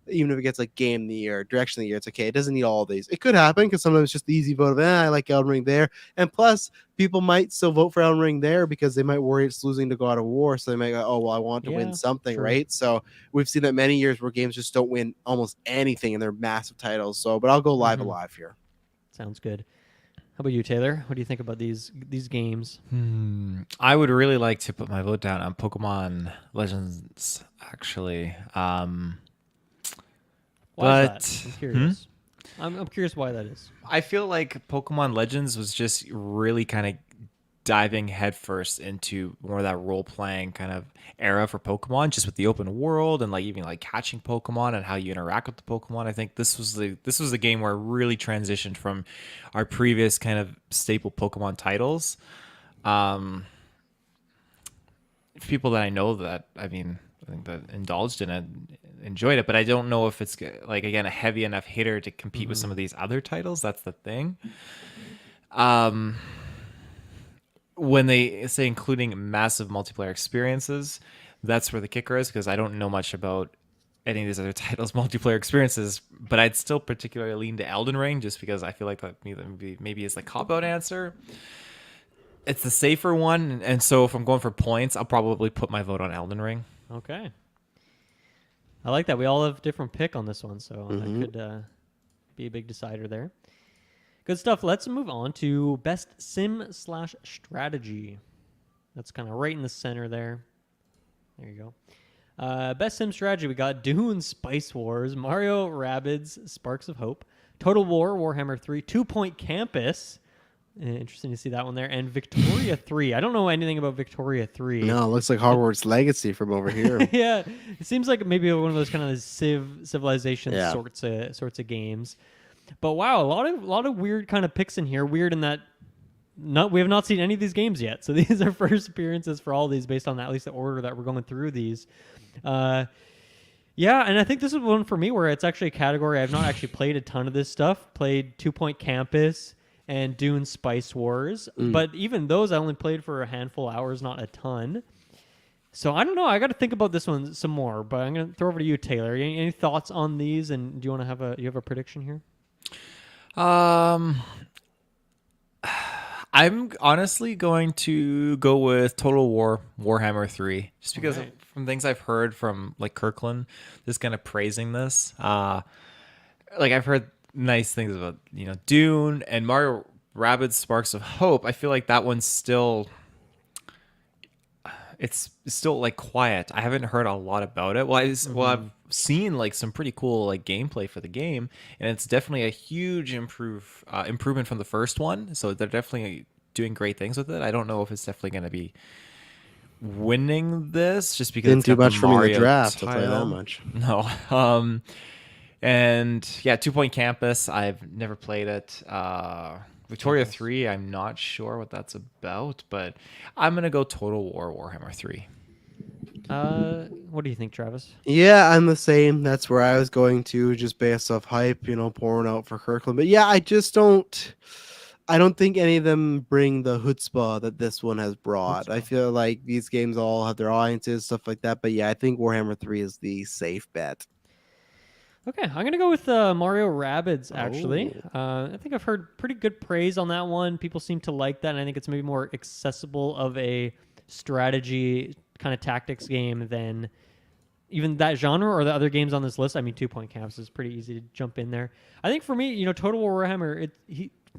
even if it gets like game of the year, direction of the year, it's okay. It doesn't need all of these. It could happen because sometimes it's just the easy vote of, I like Elden Ring there. And plus, people might still vote for Elden Ring there because they might worry it's losing to God of War. So they might go, oh, well, I want to win something, right? So we've seen that many years where games just don't win almost anything and they're massive titles. So, but I'll go Live Alive here. Sounds good. How about you, Taylor? What do you think about these games? I would really like to put my vote down on Pokemon Legends, actually. Why but is that? I'm curious. I'm curious why that is. I feel like Pokemon Legends was just really kind of diving headfirst into more of that role-playing kind of era for Pokemon, just with the open world and like even like catching Pokemon and how you interact with the Pokemon. I think this was the game where it really transitioned from our previous kind of staple Pokemon titles. People that I know that I think that indulged in it enjoyed it, but I don't know if it's like, again, a heavy enough hitter to compete with some of these other titles. That's the thing. When they say including massive multiplayer experiences, that's where the kicker is, because I don't know much about any of these other titles' multiplayer experiences, but I'd still particularly lean to Elden Ring just because I feel like that maybe is the cop-out answer. It's the safer one, and so if I'm going for points, I'll probably put my vote on Elden Ring. Okay. I like that. We all have a different pick on this one, so that could be a big decider there. Good stuff. Let's move on to Best Sim/Strategy. That's kind of right in the center there. There you go. Best Sim Strategy, we got Dune, Spice Wars, Mario Rabbids, Sparks of Hope, Total War, Warhammer 3, 2 Point Campus, Interesting to see that one there. And Victoria 3. I don't know anything about Victoria 3. No, it looks like Hogwarts Legacy from over here. Yeah, it seems like maybe one of those kind of civilization Yeah. sorts of games. But wow, a lot of weird kind of picks in here. Weird in that we have not seen any of these games yet. So these are first appearances for all these based on at least the order that we're going through these. Yeah, and I think this is one for me where it's actually a category I've not actually played a ton of this stuff. Played 2 Point Campus and Dune Spice Wars. But even those I only played for a handful of hours, not a ton. So I don't know. I got to think about this one some more, but I'm going to throw over to you, Taylor. Any thoughts on these? And do you want to have a prediction here? I'm honestly going to go with Total War Warhammer 3, just because Alright. from things I've heard from like Kirkland, just kind of praising this. Like I've heard nice things about Dune and Mario Rabbids Sparks of Hope. I feel like that one's still like quiet. I haven't heard a lot about it. Well, I've seen like some pretty cool like gameplay for the game, and it's definitely a huge improvement from the first one. So they're definitely doing great things with it. I don't know if it's definitely going to be winning this just because Didn't it's do got much the for me in the Mario draft. I'll tell you that title. much. No. And yeah, 2 Point Campus. I've never played it. Victoria 3. I'm not sure what that's about, but I'm gonna go Total War Warhammer 3. What do you think, Travis? Yeah, I'm the same. That's where I was going to, just based off hype, pouring out for Kirkland. But yeah, I don't think any of them bring the chutzpah that this one has brought. I feel like these games all have their audiences, stuff like that. But yeah, I think Warhammer 3 is the safe bet. Okay, I'm gonna go with Mario Rabbids. Actually, I think I've heard pretty good praise on that one. People seem to like that, and I think it's maybe more accessible of a strategy kind of tactics game than even that genre or the other games on this list. I mean, 2 Point Campus is pretty easy to jump in there. I think for me, Total War Warhammer,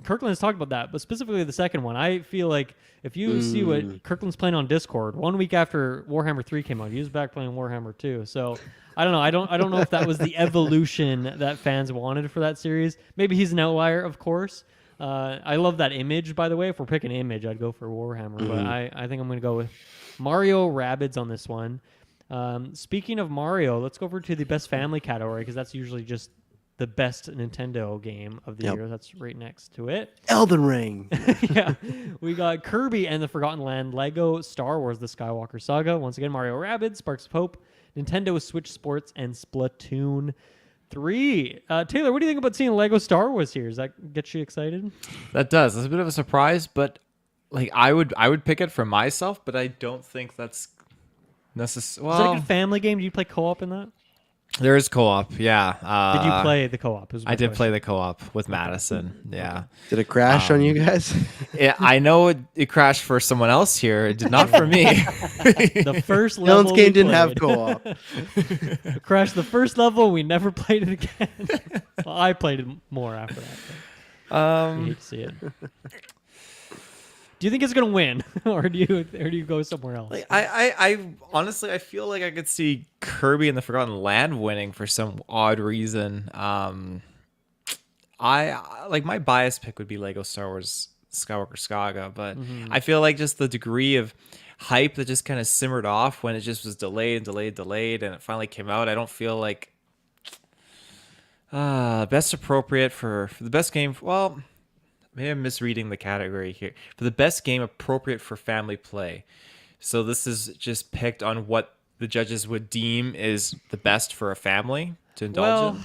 Kirkland has talked about that, but specifically the second one, I feel like if you see what Kirkland's playing on Discord, 1 week after Warhammer 3 came out, he was back playing Warhammer 2. So I don't know. I don't know if that was the evolution that fans wanted for that series. Maybe he's an outlier, of course. I love that image, by the way. If we're picking image, I'd go for Warhammer, but I think I'm going to go with Mario Rabbids on this one. Speaking of Mario, let's go over to the best family category because that's usually just the best Nintendo game of the year. That's right next to it. Elden Ring. Yeah. We got Kirby and the Forgotten Land, Lego, Star Wars, The Skywalker Saga, once again, Mario Rabbids, Sparks of Hope, Nintendo Switch Sports, and Splatoon 3. Taylor, what do you think about seeing Lego Star Wars here? Does that get you excited? That does. It's a bit of a surprise, but like I would pick it for myself, but I don't think that's necessary. Is that a Well, good family game? Do you play co-op in that? there is co-op. Yeah. Did you play the co-op? I did play the co-op with Madison. Yeah. Did it crash on you guys? I know it crashed for someone else here. It did not for me. The first level Dylan's game we didn't have played. co-op. Crashed the first level. We never played it again. Well, I played it more after that. But I hate to see it. Do you think it's gonna win, or do you go somewhere else? Like I honestly I feel like I could see Kirby and the Forgotten Land winning for some odd reason. I like my bias pick would be Lego Star Wars Skywalker Saga, but I feel like just the degree of hype that just kind of simmered off when it just was delayed, and it finally came out. I don't feel like best appropriate for the best game. Well, maybe I'm misreading the category here. For the best game appropriate for family play. So this is just picked on what the judges would deem is the best for a family to indulge in.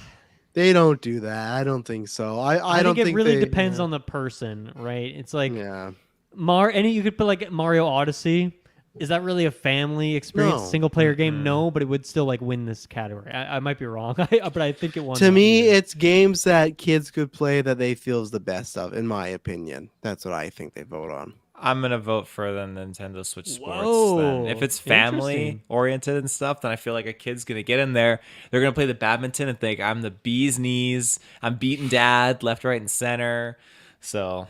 They don't do that. I don't think so. I don't think it really they- depends yeah. on the person, right? It's like Yeah. you could put like Mario Odyssey. Is that really a family experience, No. single player game? No, but it would still like win this category. I might be wrong, but I think it won. To that me, year. it's games that kids could play that they feel is the best of, in my opinion. That's what I think they vote on. I'm gonna vote for the Nintendo Switch Sports. Whoa, Then. If it's family interesting. oriented and stuff, then I feel like a kid's gonna get in there. They're gonna play the badminton and think I'm the bee's knees. I'm beating dad left, right, and center. So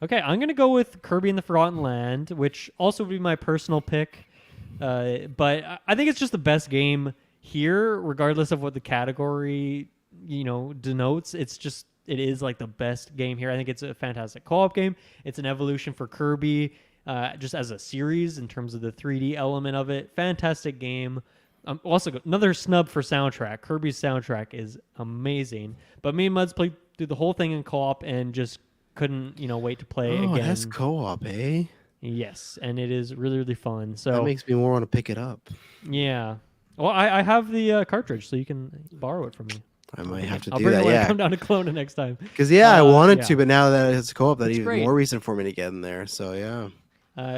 Okay, I'm going to go with Kirby and the Forgotten Land, which also would be my personal pick. But I think it's just the best game here, regardless of what the category, denotes. It's it is like the best game here. I think it's a fantastic co-op game. It's an evolution for Kirby, just as a series in terms of the 3D element of it. Fantastic game. Also, another snub for soundtrack. Kirby's soundtrack is amazing. But me and Muds played through the whole thing in co-op and just couldn't, wait to play Oh, again. that's co-op, eh? Yes, and it is really, really fun. So That makes me more want to pick it up. yeah. Well, I have the cartridge, so you can borrow it from me. I might have to I'll do bring that, it when I yeah. come down to Kelowna next time. Because, I wanted yeah. to, but now that it's co-op, that's even great. more reason for me to get in there. So, yeah.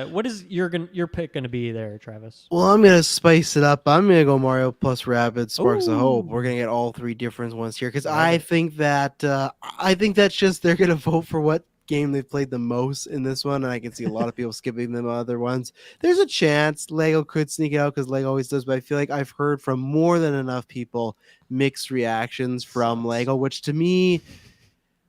What is your pick going to be there, Travis? Well, I'm going to spice it up. I'm going to go Mario plus Rabbids Sparks of Hope. Ooh. We're going to get all three different ones here because Love I it. think that's just they're going to vote for what game they've played the most in this one, and I can see a lot of people skipping them other ones. There's a chance Lego could sneak it out because Lego always does, but I feel like I've heard from more than enough people mixed reactions from Sucks. Lego, which to me,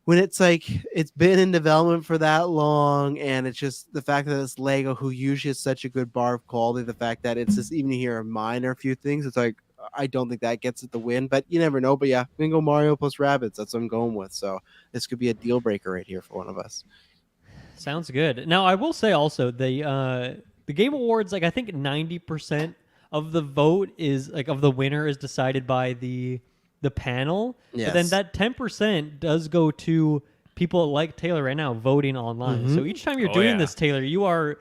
when it's like it's been in development for that long, and it's just the fact that it's Lego, who usually has such a good bar of quality, the fact that it's just even here a minor few things, it's like I don't think that gets it the win, but you never know. But yeah, I'm gonna go Mario plus Rabbids. That's what I'm going with. So this could be a deal breaker right here for one of us. Sounds good. Now, I will say also the Game Awards, like I think 90% of the vote is like of the winner is decided by the panel. Yes. But then that 10% does go to people like Taylor right now voting online. Mm-hmm. So each time you're Oh, doing yeah. this, Taylor, you are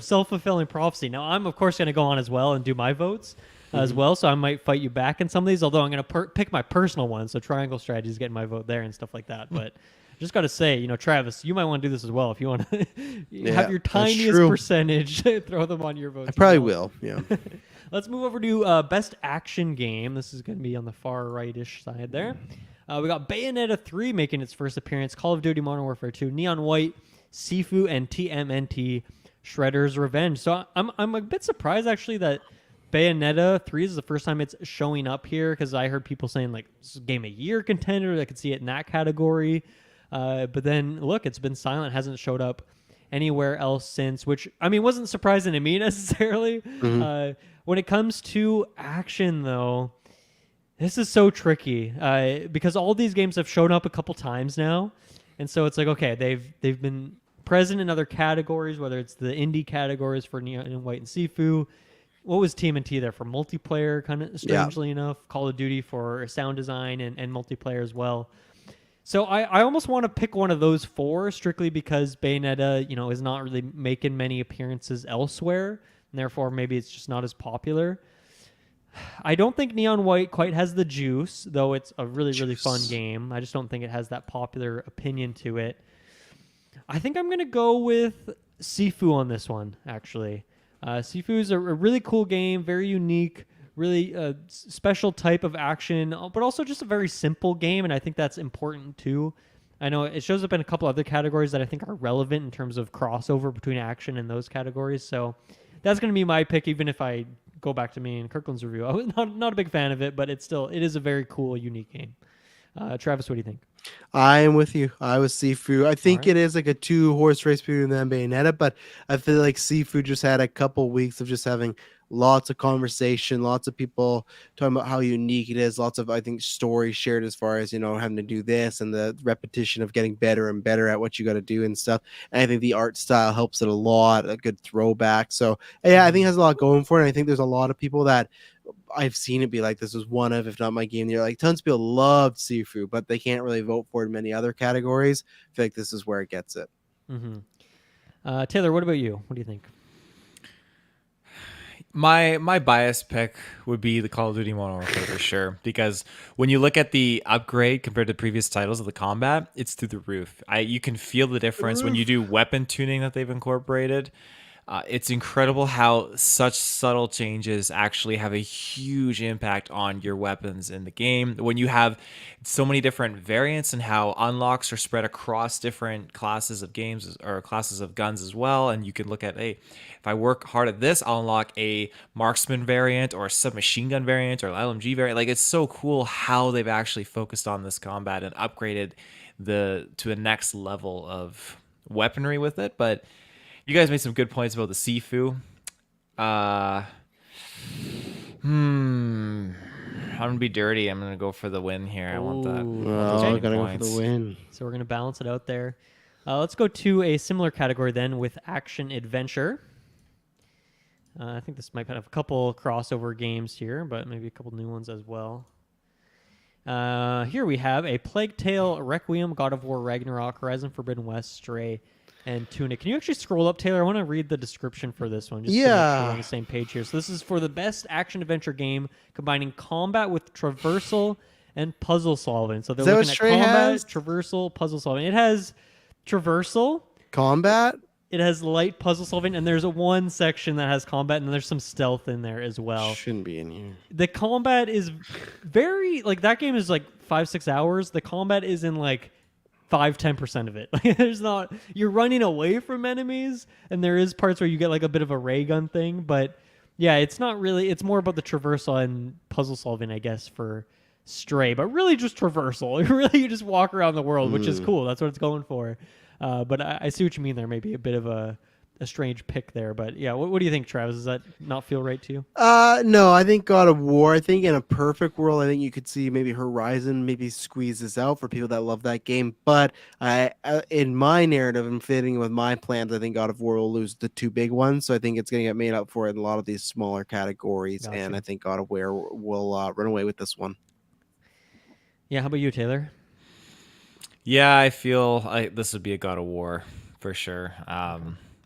self-fulfilling prophecy. Now, I'm of course going to go on as well and do my votes as well, so I might fight you back in some of these, although I'm going to pick my personal one, so Triangle Strategy is getting my vote there and stuff like that. But just got to say, Travis, you might want to do this as well if you want to have your that's tiniest true. percentage, throw them on your votes. I probably as well. will. Yeah. Let's move over to Best Action Game. This is going to be on the far rightish side there. We got Bayonetta 3 making its first appearance, Call of Duty Modern Warfare 2, Neon White, Sifu, and TMNT Shredder's Revenge. So I'm a bit surprised actually that Bayonetta 3 is the first time it's showing up here, because I heard people saying like this is a Game of Year contender. I could see it in that category. But then look, it's been silent, hasn't showed up anywhere else since, which I mean wasn't surprising to me necessarily. When it comes to action though, this is so tricky because all these games have shown up a couple times now, and so it's like okay, they've been present in other categories, whether it's the indie categories for Neon White and Sifu. What was TMNT there for multiplayer? Kind of strangely enough, Call of Duty for sound design and multiplayer as well. So I almost want to pick one of those four strictly because Bayonetta, is not really making many appearances elsewhere, and therefore maybe it's just not as popular. I don't think Neon White quite has the juice, though it's a really, really fun game. I just don't think it has that popular opinion to it. I think I'm going to go with Sifu on this one, actually. Sifu is a really cool game, very unique, really special type of action, but also just a very simple game, and I think that's important too. I know it shows up in a couple other categories that I think are relevant in terms of crossover between action and those categories, so that's going to be my pick, even if I go back to me and Kirkland's review. I was not a big fan of it, but it is a very cool, unique game. Travis, what do you think? I am with you. I was Sifu. I think right. it is like a 2-horse race between them and Bayonetta, but I feel like Sifu just had a couple weeks of just having lots of conversation, lots of people talking about how unique it is, lots of, I think, stories shared as far as, having to do this and the repetition of getting better and better at what you got to do and stuff. And I think the art style helps it a lot, a good throwback. So, yeah, I think it has a lot going for it. And I think there's a lot of people that I've seen it be like this was one of, if not my game. They're like tons of people loved Sifu, but they can't really vote for it in many other categories. I feel like this is where it gets it. Mm-hmm. Taylor, what about you? What do you think? My bias pick would be the Call of Duty Modern Warfare for sure, because when you look at the upgrade compared to previous titles of the combat, it's through the roof. You can feel the difference when you do weapon tuning that they've incorporated. It's incredible how such subtle changes actually have a huge impact on your weapons in the game. When you have so many different variants and how unlocks are spread across different classes of games or classes of guns as well. And you can look at, hey, if I work hard at this, I'll unlock a marksman variant or a submachine gun variant or an LMG variant. Like, it's so cool how they've actually focused on this combat and upgraded to the next level of weaponry with it. But you guys made some good points about the Sifu. gonna be dirty. I'm gonna go for the win here. I want that. Ooh. Oh, Okay. gotta go for the win. So we're going to balance it out there. Let's go to a similar category then with action adventure. I think this might have a couple crossover games here, but maybe a couple new ones as well. Here we have a Plague Tale, Requiem, God of War, Ragnarok, Horizon Forbidden West, Stray, and Tunic. Can you actually scroll up, Taylor? I want to read the description for this one, just to make sure we're on the same page here. So this is for the best action adventure game combining combat with traversal and puzzle solving. So they're that looking what at Stray combat, has? traversal, puzzle solving. It has traversal, Combat? it has light puzzle solving, and there's one section that has combat, and then there's some stealth in there as well. Shouldn't be in here. The combat is very, like, that game is like 5-6 hours. The combat is in like 5-10% of it. Like, there's not, you're running away from enemies, and there is parts where you get like a bit of a ray gun thing, but yeah, it's not really, it's more about the traversal and puzzle solving, I guess, for Stray, but really just traversal. Really, you just walk around the world, which is cool. That's what it's going for. But I see what you mean there. Maybe a bit of a strange pick there. But yeah, what do you think, Travis? Does that not feel right to you? No, I think God of War. I think in a perfect world, I think you could see maybe Horizon maybe squeeze this out for people that love that game. But in my narrative and fitting with my plans, I think God of War will lose the two big ones. So I think it's going to get made up for in a lot of these smaller categories. Gotcha. And I think God of War will run away with this one. Yeah, how about you, Taylor? Yeah, I feel this would be a God of War for sure.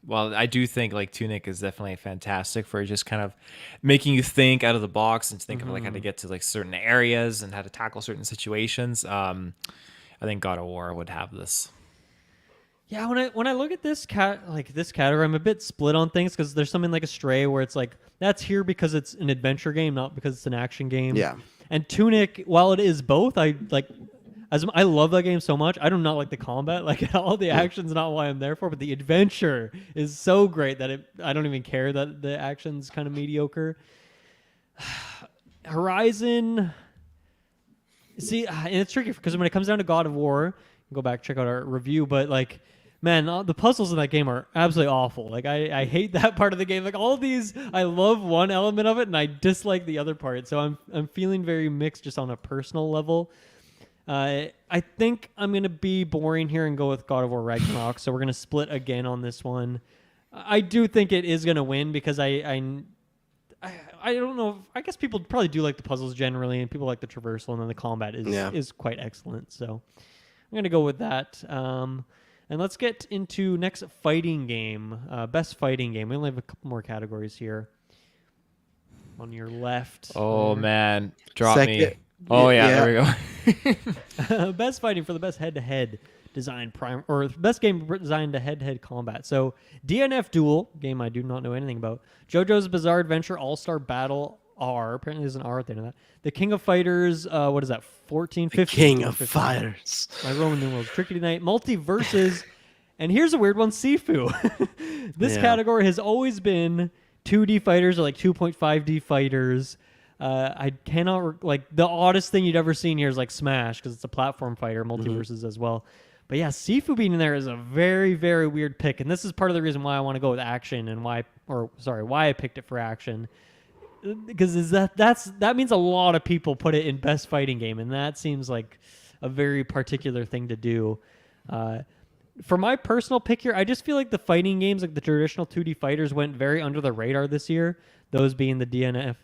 Well, I do think like Tunic is definitely fantastic for just kind of making you think out of the box and think of like how to get to like certain areas and how to tackle certain situations. I think God of War would have this. Yeah, when I look at this category, I'm a bit split on things because there's something like a Stray where it's like that's here because it's an adventure game, not because it's an action game. Yeah. And Tunic, while it is both, I love that game so much. I do not like the combat. Like all the action's not why I'm there for, but the adventure is so great that I don't even care that the action's kind of mediocre. Horizon. See, and it's tricky because when it comes down to God of War, go back check out our review, but like, man, the puzzles in that game are absolutely awful. Like I hate that part of the game. Like all these, I love one element of it and I dislike the other part. So I'm feeling very mixed just on a personal level. I think I'm gonna be boring here and go with God of War Ragnarok. So we're gonna split again on this one. I do think it is gonna win because I don't know. I guess people probably do like the puzzles generally, and people like the traversal, and then the combat is quite excellent. So I'm gonna go with that. And let's get into next fighting game. Best fighting game. We only have a couple more categories here. On your left. Oh there. man, drop me. Second. Oh yeah, Yeah. there we go. Best fighting for the best head-to-head design or best game designed to head-to-head combat. So DNF Duel, game I do not know anything about. JoJo's Bizarre Adventure All-Star Battle R. Apparently there's an R at the end of that. The King of Fighters, what is that, 14, 15? King of 15. Fighters. My Roman numerals. Tricky Night. Multiverses. And here's a weird one, Sifu. This category has always been 2D fighters or like 2.5D fighters. I cannot like the oddest thing you'd ever seen here is like Smash because it's a platform fighter, multiverses as well. But yeah, Sifu being in there is a very, very weird pick, and this is part of the reason why I want to go with action and why I picked it for action. Because that means a lot of people put it in best fighting game, and that seems like a very particular thing to do. For my personal pick here, I just feel like the fighting games, like the traditional 2D fighters, went very under the radar this year. Those being the DNF,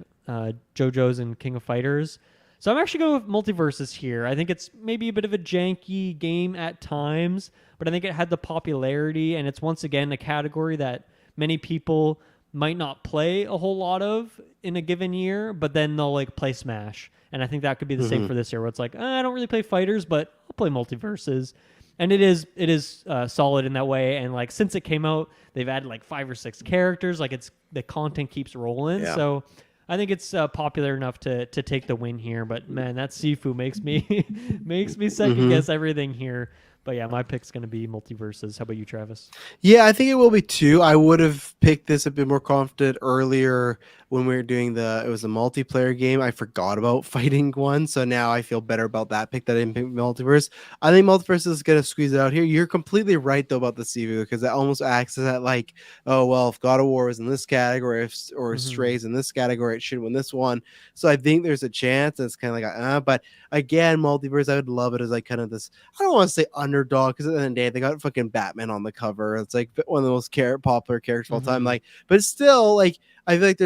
JoJo's, and King of Fighters. So I'm actually going with Multiverses here. I think it's maybe a bit of a janky game at times, but I think it had the popularity, and it's once again a category that many people might not play a whole lot of in a given year, but then they'll like play Smash. And I think that could be the same for this year, where it's like, I don't really play fighters, but I'll play Multiverses. And it is solid in that way. And like since it came out, they've added like 5 or 6 characters. Like the content keeps rolling. Yeah. So I think it's popular enough to take the win here. But man, that Sifu makes me second guess everything here. But yeah, my pick's gonna be Multiverses. How about you, Travis? Yeah, I think it will be too. I would have picked this a bit more confident earlier when we were doing it was a multiplayer game. I forgot about fighting one, so now I feel better about that pick that I didn't pick multiverse. I think multiverse is gonna squeeze it out here. You're completely right though about the CV because that almost acts as that like, oh well, if God of War was in this category, or Strays in this category, it should win this one. So I think there's a chance. It's kind of like, but again, multiverse, I would love it as like kind of this. I don't want to say underdog because at the end of the day, they got fucking Batman on the cover. It's like one of the most popular characters of all time. Like, but still, like, I feel like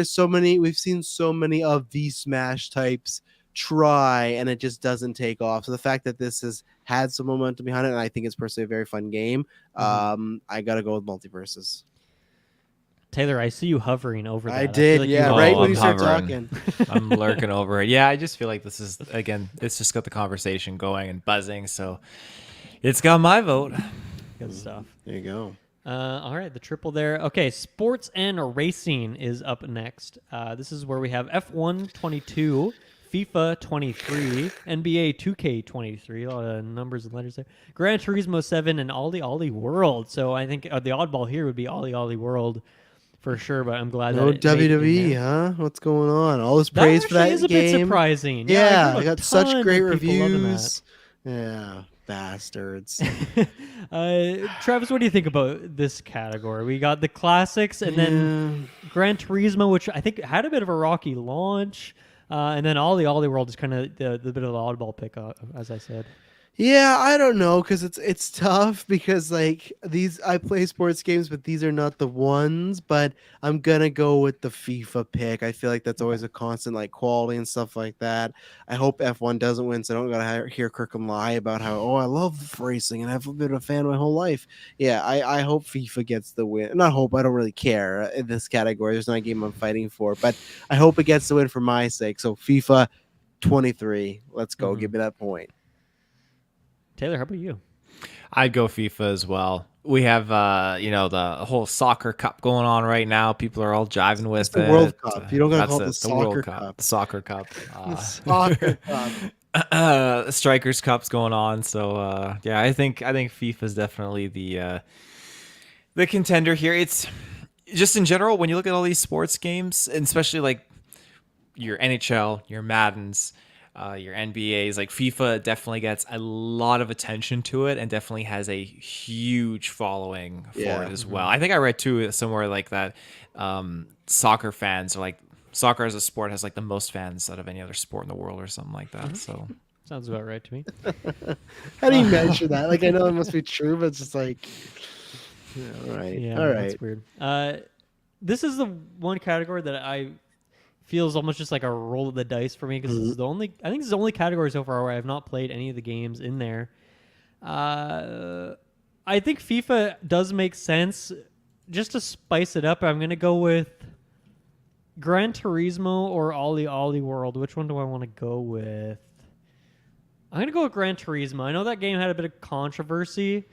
we've seen so many of these Smash types try and it just doesn't take off. So the fact that this has had some momentum behind it, and I think it's personally a very fun game, I got to go with Multiverses. Taylor, I see you hovering over that. I did, like yeah, right when you start talking. I'm lurking over it. Yeah, I just feel like this is, again, it's just got the conversation going and buzzing, so it's got my vote. Good stuff. There you go. All right, the triple there. Okay, sports and racing is up next. This is where we have F1 22, FIFA 23, NBA 2K 23, a lot of numbers and letters there, Gran Turismo 7, and Ollie Ollie World. So I think the oddball here would be Ollie Ollie World for sure, but I'm glad no that it WWE, huh? What's going on? All this praise for that is a game. bit surprising. Yeah, I got such ton great of people loving that. reviews. Yeah, bastards. Travis, what do you think about this category? We got the classics and then Gran Turismo, which I think had a bit of a rocky launch, and then Ollie Ollie World is kind of the bit of the oddball pick, as I said. Yeah, I don't know because it's tough because like I play sports games, but these are not the ones. But I'm gonna go with the FIFA pick. I feel like that's always a constant like quality and stuff like that. I hope F1 doesn't win, so I don't gotta hear Kirkham lie about how I love racing and I've been a fan my whole life. Yeah, I hope FIFA gets the win. Not hope. I don't really care in this category. There's not a game I'm fighting for, but I hope it gets the win for my sake. So FIFA 23. Let's go. Give me that point. Taylor, how about you? I'd go FIFA as well. We have, the whole soccer cup going on right now. People are all jiving with the World Cup. You don't gotta call it the Soccer Cup. The Soccer Cup. The Soccer Cup. Strikers Cup's going on. So yeah, I think FIFA is definitely the contender here. It's just in general when you look at all these sports games, and especially like your NHL, your Maddens, your NBAs, like FIFA definitely gets a lot of attention to it and definitely has a huge following for it as well. I think I read too somewhere like that soccer fans are like soccer as a sport has like the most fans out of any other sport in the world or something like that. So sounds about right to me. How do you measure that? Like I know it must be true, but it's just like all right. Yeah, all right. That's weird. This is the one category that I feels almost just like a roll of the dice for me because this is I think this is the only category so far where I have not played any of the games in there. I think FIFA does make sense. Just to spice it up, I'm going to go with Gran Turismo or Ollie Ollie World. Which one do I want to go with? I'm going to go with Gran Turismo. I know that game had a bit of controversy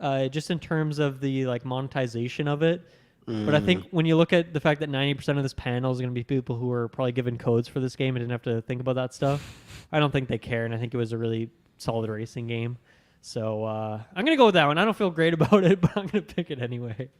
just in terms of the like monetization of it. But I think when you look at the fact that 90% of this panel is going to be people who are probably given codes for this game and didn't have to think about that stuff, I don't think they care, and I think it was a really solid racing game. So I'm going to go with that one. I don't feel great about it, but I'm going to pick it anyway.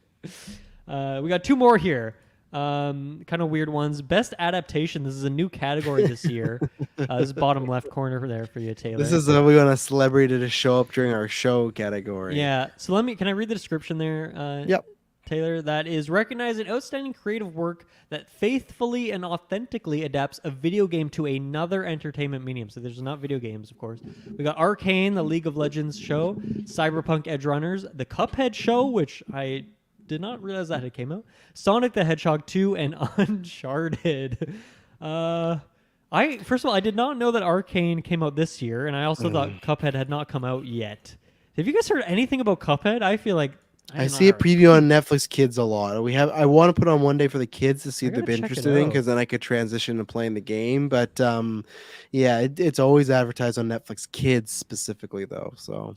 We got two more here. Kind of weird ones. Best adaptation. This is a new category this year. This is bottom left corner there for you, Taylor. This is we want a celebrity to show up during our show category. Yeah. So can I read the description there? Yep. Taylor, that is recognize an outstanding creative work that faithfully and authentically adapts a video game to another entertainment medium. So there's not video games, of course. We got Arcane, the League of Legends show, Cyberpunk Edge Runners, the Cuphead show, which I did not realize that it came out, Sonic the Hedgehog 2, and Uncharted. First of all, I did not know that Arcane came out this year, and I also thought Cuphead had not come out yet. Have you guys heard anything about Cuphead? I feel like I see a preview on Netflix Kids a lot. I want to put on one day for the kids to see if they've been interested in, because then I could transition to playing the game. But yeah, it's always advertised on Netflix Kids specifically though. So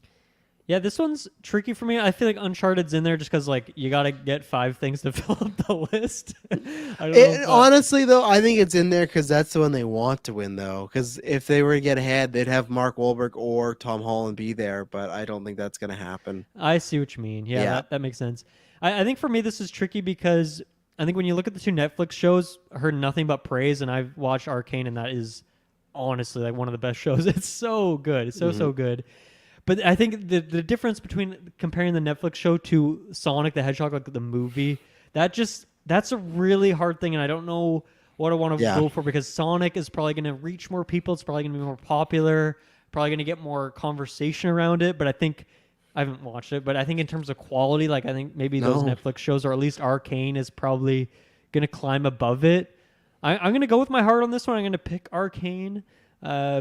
Yeah, this one's tricky for me. I feel like Uncharted's in there just because like you gotta get 5 things to fill up the list. I don't know. If, Honestly, though, I think it's in there because that's the one they want to win, though. Because if they were to get ahead, they'd have Mark Wahlberg or Tom Holland be there, but I don't think that's going to happen. I see what you mean. Yeah, Yeah. that makes sense. I think for me this is tricky because I think when you look at the 2 Netflix shows, I heard nothing but praise, and I've watched Arcane, and that is honestly like one of the best shows. It's so good. It's so good. But I think the difference between comparing the Netflix show to Sonic the Hedgehog, like the movie, that's a really hard thing, and I don't know what I want to go for because Sonic is probably going to reach more people. It's probably going to be more popular, probably going to get more conversation around it. But I think I haven't watched it, but I think in terms of quality, like I think maybe those Netflix shows, or at least Arcane, is probably going to climb above it. I'm going to go with my heart on this one. I'm going to pick Arcane.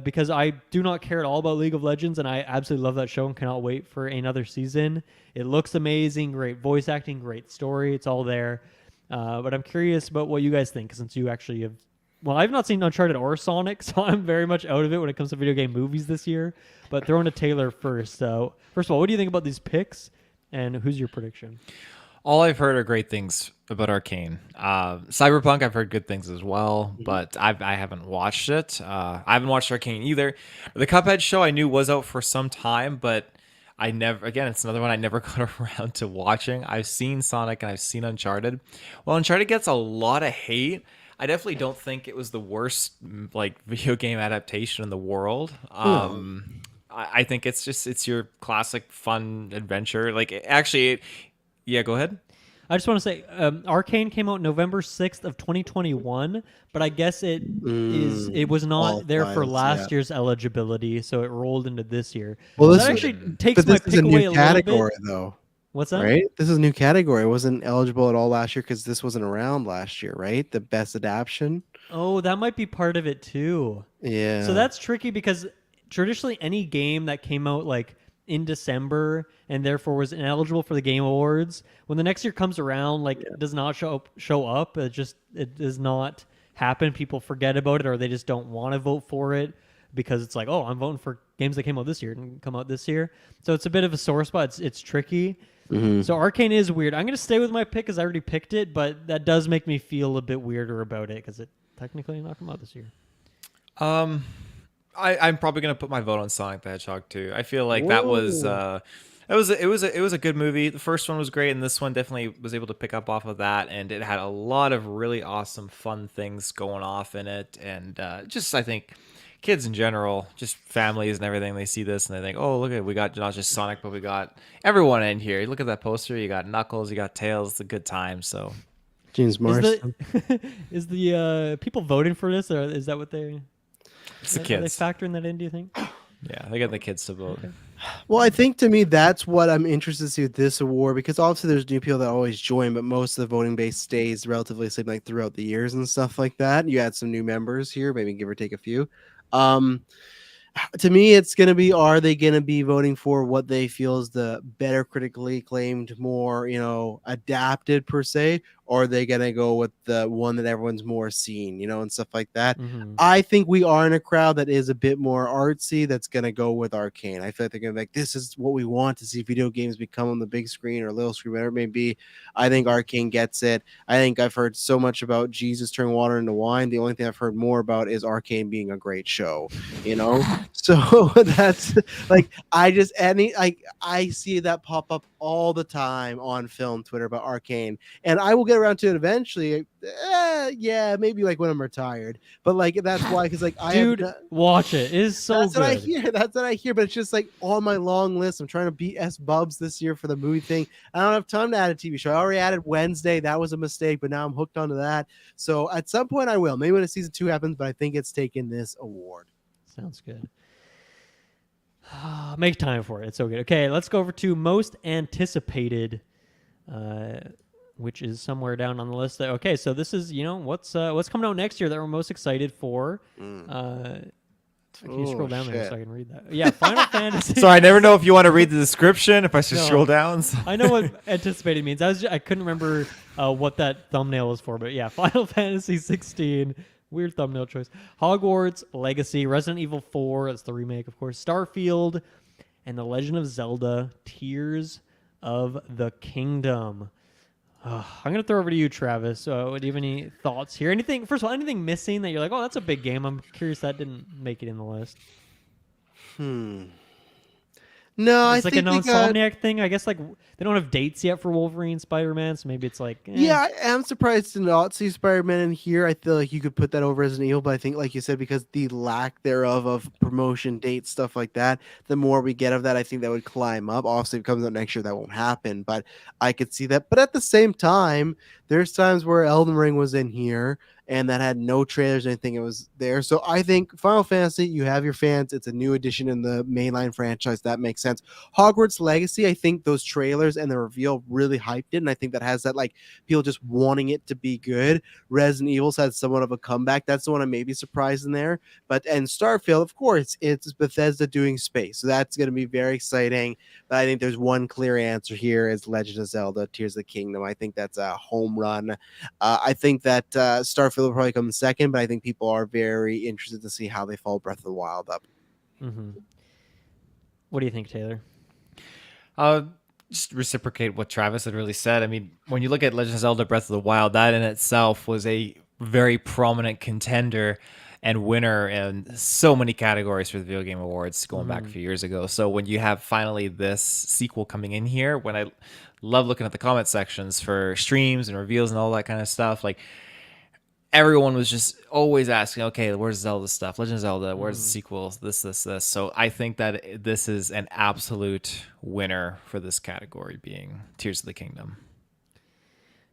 Because I do not care at all about League of Legends, and I absolutely love that show and cannot wait for another season. It looks amazing, great voice acting, great story. It's all there. But I'm curious about what you guys think, since you actually have... Well, I've not seen Uncharted or Sonic, so I'm very much out of it when it comes to video game movies this year. But throwing to Taylor first. So, first of all, what do you think about these picks, and who's your prediction? All I've heard are great things about Arcane. Cyberpunk, I've heard good things as well, but I haven't watched it. I haven't watched Arcane either. The Cuphead show I knew was out for some time, but I never, again, it's another one I never got around to watching. I've seen Sonic and I've seen Uncharted. Well, Uncharted gets a lot of hate. I definitely don't think it was the worst like video game adaptation in the world. I think it's your classic fun adventure. Like actually, yeah, go ahead. I just want to say, Arcane came out November 6th of 2021, but I guess it was not there for last year's eligibility, so it rolled into this year. Well, that actually takes my pick away a little bit. Though. What's that? Right? This is a new category. It wasn't eligible at all last year because this wasn't around last year, right? The best adaptation. Oh, that might be part of it too. Yeah. So that's tricky because traditionally any game that came out like in December and therefore was ineligible for the Game Awards, when the next year comes around, like does not show up. It does not happen. People forget about it, or they just don't want to vote for it because it's like, oh, I'm voting for games that came out this year and come out this year. So it's a bit of a sore spot. It's tricky. So Arcane is weird. I'm going to stay with my pick because I already picked it, but that does make me feel a bit weirder about it because it technically not come out this year. I'm probably gonna put my vote on Sonic the Hedgehog too. I feel like that was it was a good movie. The first one was great, and this one definitely was able to pick up off of that, and it had a lot of really awesome, fun things going off in it, and just I think kids in general, just families and everything, they see this and they think, oh, look at we got not just Sonic, but we got everyone in here. You look at that poster, you got Knuckles, you got Tails. It's a good time. So James Marsden. Is the people voting for this, or is that what they? It's the kids. Are they factoring that in, do you think? Yeah, they got the kids to vote. Okay. Well, I think to me that's what I'm interested to see with this award, because obviously there's new people that always join, but most of the voting base stays relatively the same like throughout the years and stuff like that. You add some new members here, maybe give or take a few. To me, it's going to be, are they going to be voting for what they feel is the better critically acclaimed, more, adapted per se, or are they going to go with the one that everyone's more seen, and stuff like that? I think we are in a crowd that is a bit more artsy that's going to go with Arcane. I feel like they're going to be like, this is what we want to see video games become on the big screen or little screen, whatever it may be. I think Arcane gets it. I think I've heard so much about Jesus turning water into wine. The only thing I've heard more about is Arcane being a great show, So that's like, I see that pop up all the time on film Twitter about Arcane, and I will get around to it eventually. Yeah, maybe like when I'm retired, but like that's why, because like watch it. It is so that's good. That's what I hear, but it's just like on my long list. I'm trying to beat S Bubs this year for the movie thing. I don't have time to add a TV show. I already added Wednesday. That was a mistake, but now I'm hooked onto that. So at some point I will, maybe when season 2 happens, but I think it's taken this award. Sounds good. Make time for it. It's so good. Okay, let's go over to most anticipated, which is somewhere down on the list. Okay, so this is what's coming out next year that we're most excited for. Can you scroll down there so I can read that? Yeah, Final Fantasy. So I never know if you want to read the description. If I should scroll down. I know what anticipated means. I couldn't remember what that thumbnail was for, but yeah, Final Fantasy 16. Weird thumbnail choice. Hogwarts Legacy, Resident Evil 4, that's the remake, of course. Starfield, and The Legend of Zelda: Tears of the Kingdom. I'm gonna throw over to you, Travis. Do you have any thoughts here? Anything? First of all, anything missing that you're like, oh, that's a big game? I'm curious that didn't make it in the list. No, I It's like think an they got. Insomniac thing. I guess like they don't have dates yet for Wolverine, Spider-Man, so maybe it's like Yeah, I am surprised to not see Spider-Man in here. I feel like you could put that over as an Evil, but I think, like you said, because the lack thereof of promotion dates, stuff like that, the more we get of that, I think that would climb up. Obviously, if it comes out next year, that won't happen, but I could see that. But at the same time, there's times where Elden Ring was in here and that had no trailers or anything. It was there. So I think Final Fantasy, you have your fans. It's a new addition in the mainline franchise. That makes sense. Hogwarts Legacy, I think those trailers and the reveal really hyped it, and I think that has that like people just wanting it to be good. Resident Evil's had somewhat of a comeback. That's the one I may be surprised in there. But and Starfield, of course, it's Bethesda doing space, so that's going to be very exciting. But I think there's one clear answer here: is Legend of Zelda: Tears of the Kingdom. I think that's a home run. I think that Starfield will probably come second, but I think people are very interested to see how they follow Breath of the Wild up. Mm-hmm. What do you think, Taylor? Just reciprocate what Travis had really said. I mean, when you look at Legend of Zelda: Breath of the Wild, that in itself was a very prominent contender and winner in so many categories for the Video Game Awards going back a few years ago. So when you have finally this sequel coming in here, when I love looking at the comment sections for streams and reveals and all that kind of stuff, like everyone was just always asking, okay, where's Zelda stuff? Legend of Zelda, where's the sequels? This. So I think that this is an absolute winner for this category, being Tears of the Kingdom.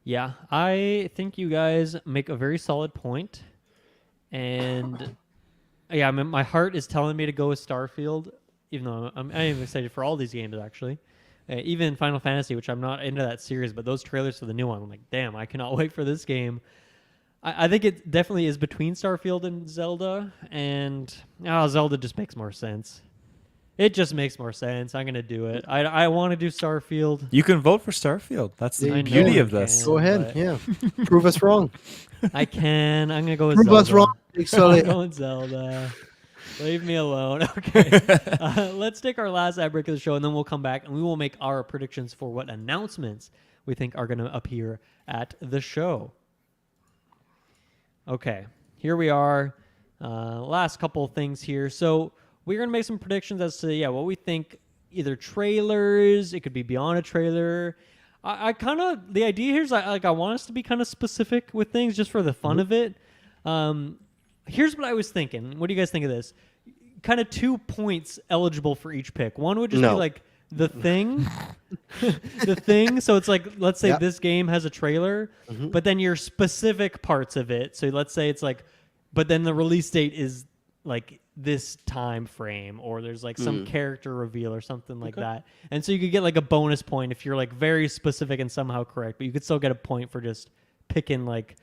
Yeah, I think you guys make a very solid point. And yeah, I mean, my heart is telling me to go with Starfield, even though I am excited for all these games, actually. Even Final Fantasy, which I'm not into that series, but those trailers for the new one, I'm like, damn, I cannot wait for this game. I think it definitely is between Starfield and Zelda, and Zelda just makes more sense. It just makes more sense. I'm going to do it. I want to do Starfield. You can vote for Starfield. That's the I know beauty you of this. can. Go ahead, yeah, prove us wrong. I can. I'm going to go with Prove Zelda. us wrong. I'm going Zelda. Leave me alone. Okay. Let's take our last ad break of the show, and then we'll come back, and we will make our predictions for what announcements we think are going to appear at the show. Okay, here we are. Last couple of things here. So we're going to make some predictions as to, what we think, either trailers, it could be beyond a trailer. I kind of, the idea here is I want us to be kind of specific with things just for the fun of it. Here's what I was thinking. What do you guys think of this? Kind of 2 points eligible for each pick. One would just be like the thing. The thing. So it's like, let's say this game has a trailer, but then your specific parts of it. So let's say it's like, but then the release date is like this time frame, or there's like some character reveal or something like that. And so you could get like a bonus point if you're like very specific and somehow correct, but you could still get a point for just picking like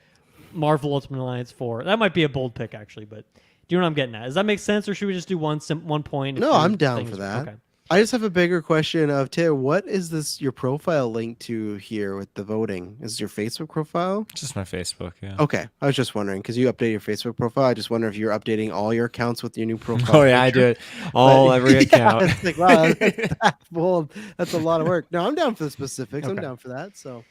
Marvel Ultimate Alliance 4. That might be a bold pick actually, but do you know what I'm getting at? Does that make sense, or should we just do one point? No, I'm down for that. Okay. I just have a bigger question of Taylor. What is this your profile linked to here with the voting? Is it your Facebook profile? Just my Facebook, yeah. Okay, I was just wondering because you update your Facebook profile. I just wonder if you're updating all your accounts with your new profile. Oh yeah, I do it every account. It's like, wow, that's bold. That's a lot of work. No, I'm down for the specifics. I'm Okay. down for that. So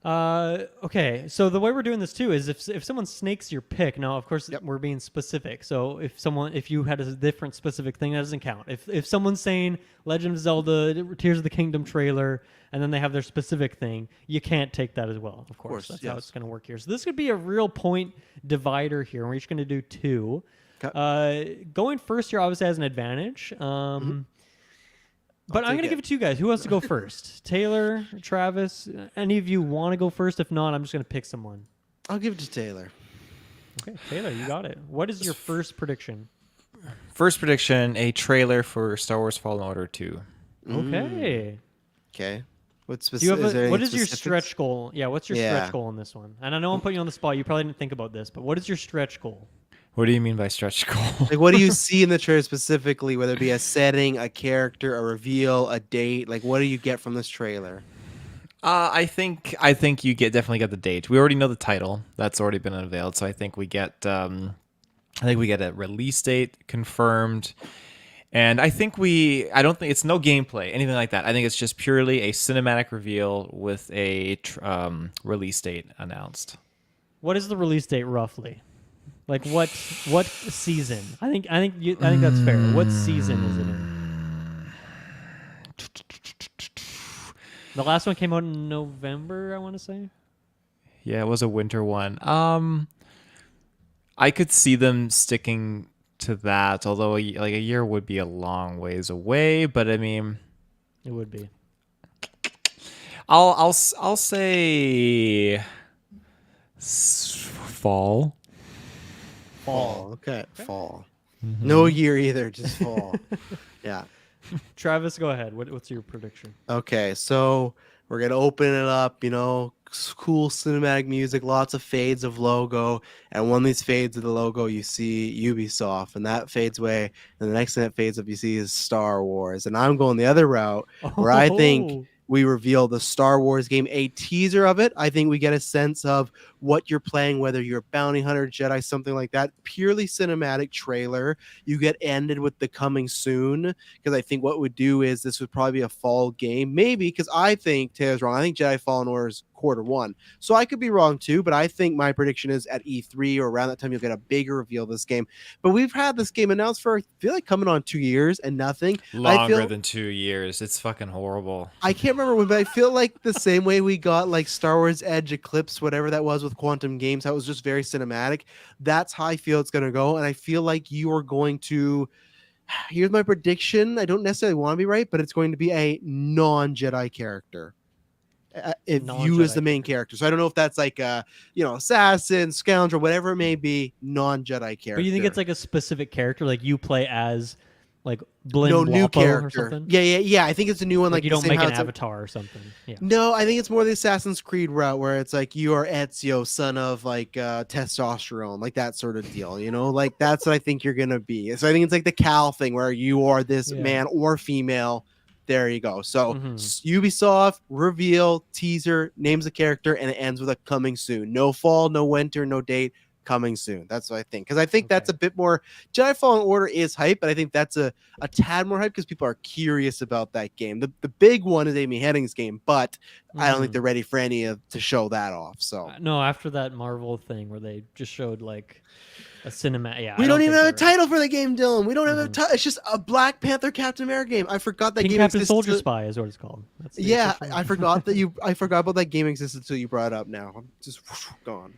Okay, so the way we're doing this too is if someone snakes your pick, now of course we're being specific. So if you had a different specific thing, that doesn't count. If someone's saying Legend of Zelda Tears of the Kingdom trailer and then they have their specific thing, you can't take that as well. Of course, that's how it's going to work here. So this could be a real point divider here. We're each going to do 2. Going first here obviously has an advantage. But I'm going to give it to you guys. Who wants to go first? Taylor, Travis? Any of you want to go first? If not, I'm just going to pick someone. I'll give it to Taylor. Okay, Taylor, you got it. What is your first prediction? First prediction, a trailer for Star Wars Fallen Order 2. Okay. Okay. What Do you have is there any what is your specifics? stretch goal? Yeah, what's your stretch goal in this one? And I know I'm putting you on the spot. You probably didn't think about this, but what is your stretch goal? What do you mean by stretch goal? Like, what do you see in the trailer specifically? Whether it be a setting, a character, a reveal, a date. Like, what do you get from this trailer? I think you definitely get the date. We already know the title. That's already been unveiled. So I think we get a release date confirmed. And I don't think it's no gameplay, anything like that. I think it's just purely a cinematic reveal with a release date announced. What is the release date roughly? Like what season? I think that's fair. What season is it in? The last one came out in November, I want to say. Yeah, it was a winter one. I could see them sticking to that, although a year would be a long ways away. But I mean, It would be. I'll say fall. Fall. Okay. Fall. No year either, just fall. Yeah. Travis, go ahead. What's your prediction? Okay, so we're gonna open it up, cool cinematic music, lots of fades of logo, and one of these fades of the logo you see Ubisoft, and that fades away, and the next thing that fades up you see is Star Wars. And I'm going the other route where I think we reveal the Star Wars game, a teaser of it. I think we get a sense of what you're playing, whether you're bounty hunter, Jedi, something like that. Purely cinematic trailer. You get ended with the coming soon, because I think what would do is this would probably be a fall game, maybe, because I think Taylor's wrong. I think Jedi Fallen Order is Q1, so I could be wrong too. But I think my prediction is at E3 or around that time you'll get a bigger reveal of this game. But we've had this game announced for I feel like coming on 2 years and nothing. Longer than 2 years. It's fucking horrible. I can't remember when, but I feel like the same way we got like Star Wars Edge, Eclipse, whatever that was with Quantum Games, that was just very cinematic. That's how I feel it's going to go. And I feel like you are going to, here's my prediction. I don't necessarily want to be right, but it's going to be a non-Jedi character. If you as the main character. So I don't know if that's like a, assassin, scoundrel, whatever it may be, non-Jedi character. But you think it's like a specific character, like you play as like Blin no new Wapo character. or something? Yeah. I think it's a new one. Like you don't make an avatar avatar or something. Yeah. No, I think it's more the Assassin's Creed route where it's like you are Ezio, son of like testosterone, like that sort of deal. Like that's what I think you're gonna be. So I think it's like the Cal thing where you are this man or female. There you go. So Ubisoft reveal teaser, names a character, and it ends with a coming soon. No fall, no winter, no date. Coming soon. That's what I think. Because I think that's a bit more. Jedi Fallen Order is hype, but I think that's a tad more hype because people are curious about that game. The big one is Amy Hennig's game, but I don't think they're ready for any to show that off. So no, after that Marvel thing where they just showed like a cinema. Yeah, we don't even have a title for the game, Dylan. We don't have a title. It's just a Black Panther Captain America game. I forgot that King game Captain existed. Soldier Spy is what it's called. That's I forgot that I forgot about that game existed until you brought it up. Now I'm just gone.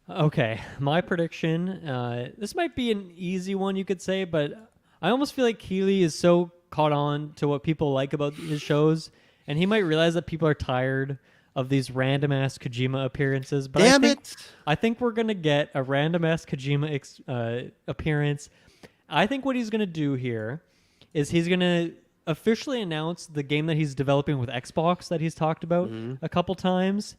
Okay, my prediction. This might be an easy one, you could say, but I almost feel like Keighley is so caught on to what people like about his shows, and he might realize that people are tired of these random ass Kojima appearances. But I think we're gonna get a random ass Kojima appearance. I think what he's gonna do here is he's gonna officially announce the game that he's developing with Xbox that he's talked about a couple times.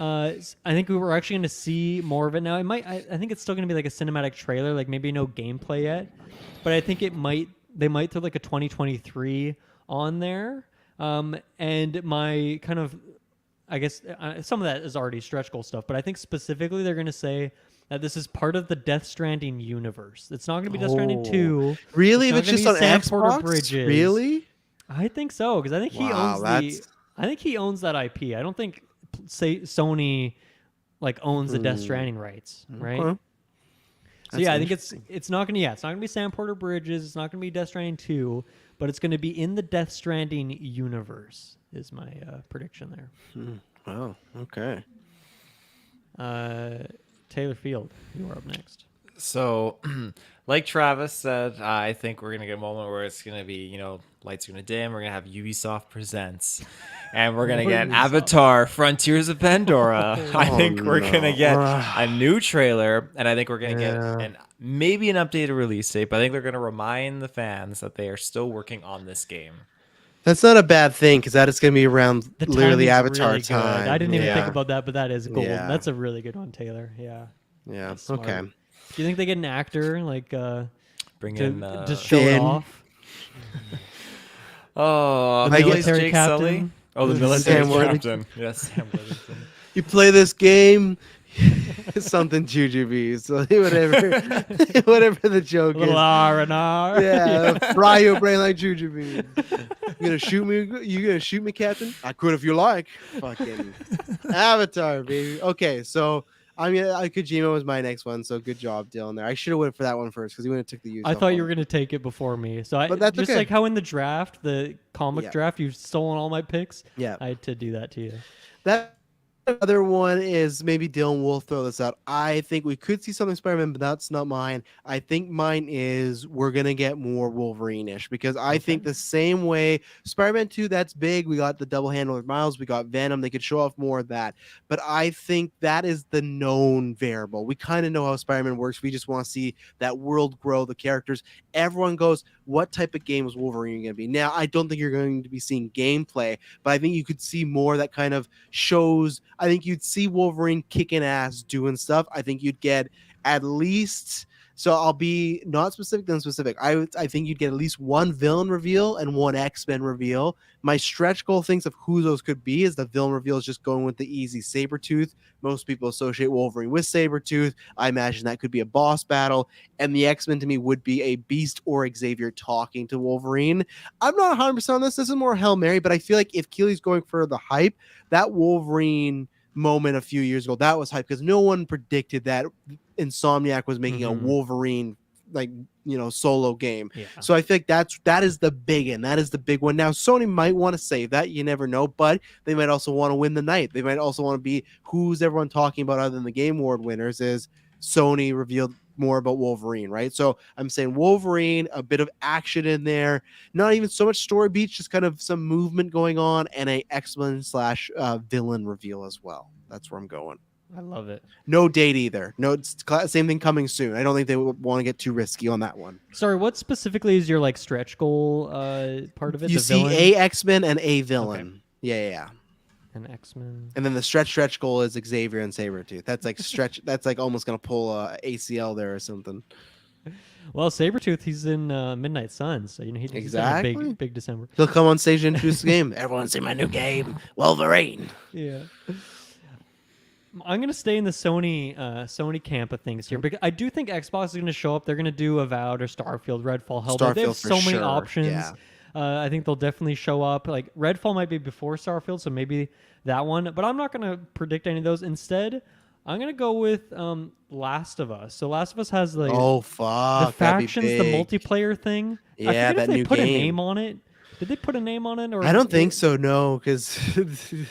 I think we were actually going to see more of it now. I think it's still going to be like a cinematic trailer, like maybe no gameplay yet, but I think they might throw like a 2023 on there. And my kind of, I guess some of that is already stretch goal stuff, but I think specifically they're going to say that this is part of the Death Stranding universe. It's not going to be Death Stranding 2. Really? It's just on Xbox? Bridges. Really? I think so, because I think he owns that IP. I don't think Sony like owns the Death Stranding rights, right? Okay. So yeah, I think it's not gonna be Sam Porter Bridges, it's not gonna be Death Stranding 2, but it's gonna be in the Death Stranding universe is my prediction there. Wow. Okay. Taylor Field, you are up next. So, like Travis said, I think we're going to get a moment where it's going to be, lights are going to dim. We're going to have Ubisoft Presents. And we're going to get Avatar Frontiers of Pandora. I think we're going to get a new trailer. And I think we're going to get maybe an updated release date. But I think they're going to remind the fans that they are still working on this game. That's not a bad thing because that is going to be around literally Avatar really time. I didn't even think about that, but that is gold. Yeah. That's a really good one, Taylor. Yeah. Yeah. Okay. Do you think they get an actor like bring in to show it off? Oh, the military captain. Oh, the military captain. Yes, Sam Worthington. You play this game. Something jujubes. So whatever, whatever the joke A little is. R&R. Yeah, fry your brain like jujubes. You gonna shoot me? You gonna shoot me, Captain? I could if you like. Fucking Avatar, baby. Okay, so Kojima was my next one. So good job, Dylan. There, I should have went for that one first because he wouldn't have took the use. I thought you were gonna take it before me, so But that's just okay. like how in the draft, the comic Yeah. draft, you've stolen all my picks. Yeah. I had to do that to you. That other one is maybe Dylan will throw this out. I think we could see something Spider-Man, but that's not mine. I think mine is we're gonna get more Wolverine-ish because I think the same way Spider-Man 2, that's big. We got the double handle with Miles, we got Venom. They could show off more of that. But I think that is the known variable. We kind of know how Spider-Man works. We just want to see that world grow, the characters. Everyone goes, what type of game is Wolverine going to be? Now, I don't think you're going to be seeing gameplay, but I think you could see more that kind of shows. I think you'd see Wolverine kicking ass, doing stuff. I think you'd get at least, so I'll be not specific than specific. I think you'd get at least one villain reveal and one X-Men reveal. My stretch goal thinks of who those could be is the villain reveal is just going with the easy Sabretooth. Most people associate Wolverine with Sabretooth. I imagine that could be a boss battle. And the X-Men to me would be a Beast or Xavier talking to Wolverine. I'm not 100% on this. This is more Hail Mary, but I feel like if Keely's going for the hype, that Wolverine moment a few years ago, that was hype because no one predicted that Insomniac was making a Wolverine solo game. Yeah. So I think that is the big one. That is the big one. Now Sony might want to save that. You never know, but they might also want to win the night. They might also want to be who's everyone talking about other than the Game Award winners is Sony revealed more about Wolverine, right? So I'm saying Wolverine, a bit of action in there, not even so much story beats, just kind of some movement going on, and a X-Men / villain reveal as well. That's where I'm going. I love it. No date either. No, same thing coming soon. I don't think they would want to get too risky on that one. Sorry, what specifically is your stretch goal part of it? You the see villain? a X-Men and a villain. Okay. Yeah. An X-Men. And then the stretch goal is Xavier and Sabretooth. That's like stretch. That's like almost gonna pull a ACL there or something. Well, Sabretooth, he's in Midnight Suns, so he's Exactly. in a big December. He'll come on stage and introduce the game. Everyone see my new game, Wolverine. Yeah. I'm gonna stay in the Sony camp of things here because I do think Xbox is gonna show up. They're gonna do Avowed or Starfield, Redfall, Hellblade. They have Starfield for so many sure, options. yeah. I think they'll definitely show up. Like Redfall might be before Starfield, so maybe that one. But I'm not gonna predict any of those. Instead, I'm gonna go with Last of Us. So Last of Us has Oh fuck! the factions, the multiplayer thing. Yeah, I forget that if they new put game. a name on it. Did they put a name on it? Or I don't think so. No, because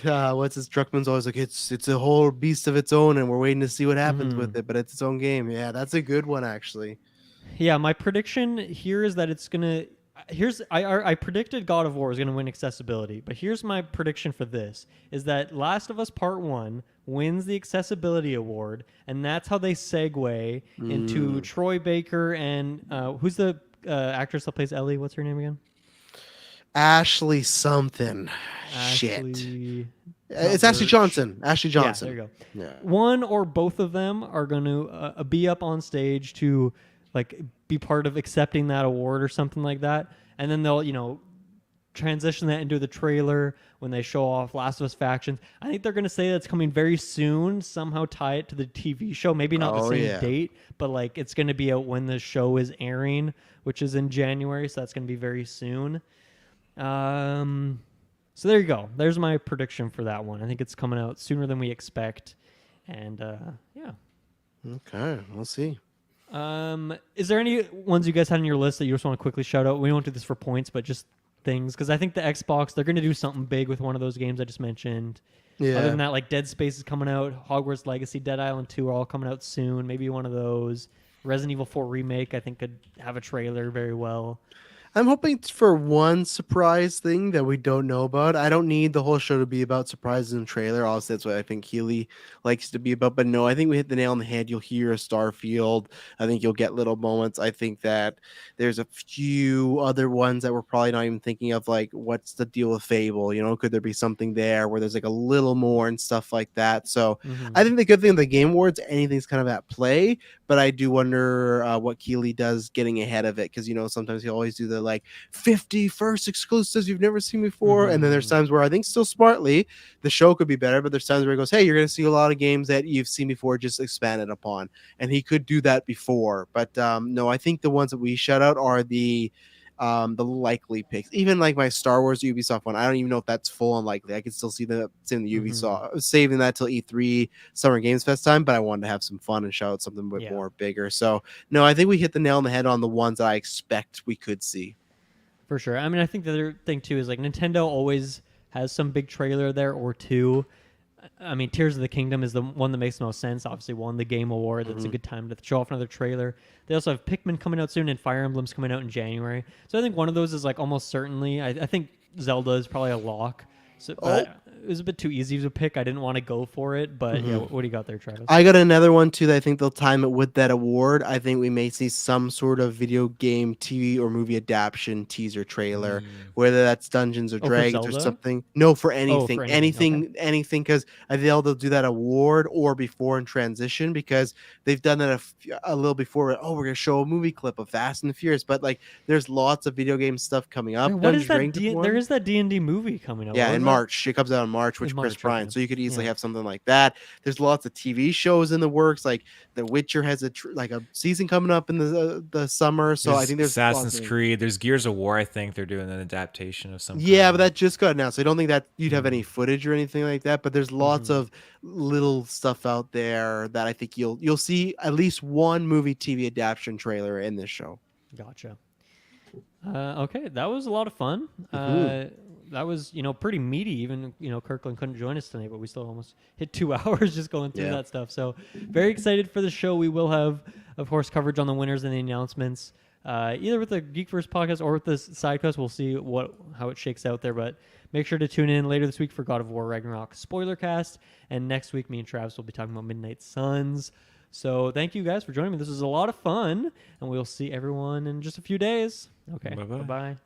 what's his Druckmann's always like it's a whole beast of its own, and we're waiting to see what happens with it. But it's its own game. Yeah, that's a good one actually. Yeah, my prediction here is that it's gonna. I predicted God of War is gonna win accessibility, but here's my prediction for this: is that Last of Us Part 1 wins the accessibility award, and that's how they segue into Troy Baker and who's the actress that plays Ellie? What's her name again? Ashley something. Shit. It's Ashley Johnson. Ashley Johnson. Yeah, there you go. Yeah. One or both of them are going to be up on stage to be part of accepting that award or something like that, and then they'll transition that into the trailer when they show off Last of Us factions. I think they're going to say that's coming very soon. Somehow tie it to the TV show. Maybe not the same date, but it's going to be out when the show is airing, which is in January. So that's going to be very soon. So there you go. There's my prediction for that one. I think it's coming out sooner than we expect. And yeah. Okay, we'll see. Is there any ones you guys had on your list that you just want to quickly shout out? We won't do this for points, but just things. Because I think the Xbox, they're going to do something big with one of those games I just mentioned. Yeah. Other than that, Dead Space is coming out. Hogwarts Legacy, Dead Island 2 are all coming out soon. Maybe one of those. Resident Evil 4 Remake, I think, could have a trailer very well. I'm hoping for one surprise thing that we don't know about. I don't need the whole show to be about surprises and trailer. Obviously, that's what I think Keely likes to be about. But no, I think we hit the nail on the head. You'll hear a Starfield. I think you'll get little moments. I think that there's a few other ones that we're probably not even thinking of, like what's the deal with Fable? Could there be something there where there's a little more and stuff like that? So I think the good thing of the Game Awards, anything's kind of at play. but I do wonder what Keeley does getting ahead of it, because sometimes he always do the like 50 first exclusives you've never seen before, and then there's times where I think still smartly the show could be better, but there's times where he goes, hey, you're going to see a lot of games that you've seen before, just expanded upon, and he could do that before. But no, I think the ones that we shout out are the likely picks. Even like my Star Wars Ubisoft one, I don't even know if that's full unlikely. I can still see the same the Ubisoft. I was saving that till E3 Summer Games Fest time, but I wanted to have some fun and shout out something a bit more bigger. So no, I think we hit the nail on the head on the ones that I expect we could see. For sure. I mean, I think the other thing too is like Nintendo always has some big trailer there or two. I mean, Tears of the Kingdom is the one that makes the most sense. Obviously, won the Game Award. That's a good time to show off another trailer. They also have Pikmin coming out soon and Fire Emblem's coming out in January. So I think one of those is like almost certainly. I think Zelda is probably a lock. So, it was a bit too easy to pick. I didn't want to go for it, but yeah, what do you got there, Travis? I got another one too that I think they'll time it with that award. I think we may see some sort of video game, TV, or movie adaptation teaser trailer, whether that's Dungeons or Dragons or something. No, for anything, anything, because I think they'll do that award or before in transition, because they've done that a little before. Oh, we're gonna show a movie clip of Fast and the Furious, but like there's lots of video game stuff coming up. What is that? There is that D&D movie coming out. Yeah, in March. It comes out in March, which Chris Bryant. So you could easily have something like that. There's lots of TV shows in the works. Like The Witcher has a season coming up in the summer. So I think there's Assassin's Creed. There's Gears of War. I think they're doing an adaptation of some. Yeah, but that just got announced. So I don't think that you'd have any footage or anything like that. But there's lots of little stuff out there that I think you'll see at least one movie TV adaptation trailer in this show. Gotcha. Okay, that was a lot of fun. That was, pretty meaty. Even, Kirkland couldn't join us tonight, but we still almost hit 2 hours just going through that stuff. So very excited for the show. We will have, of course, coverage on the winners and the announcements, either with the GeekVerse podcast or with the Sidequest. We'll see how it shakes out there. But make sure to tune in later this week for God of War Ragnarok spoiler cast. And next week, me and Travis will be talking about Midnight Suns. So thank you guys for joining me. This was a lot of fun, and we'll see everyone in just a few days. Okay, bye-bye.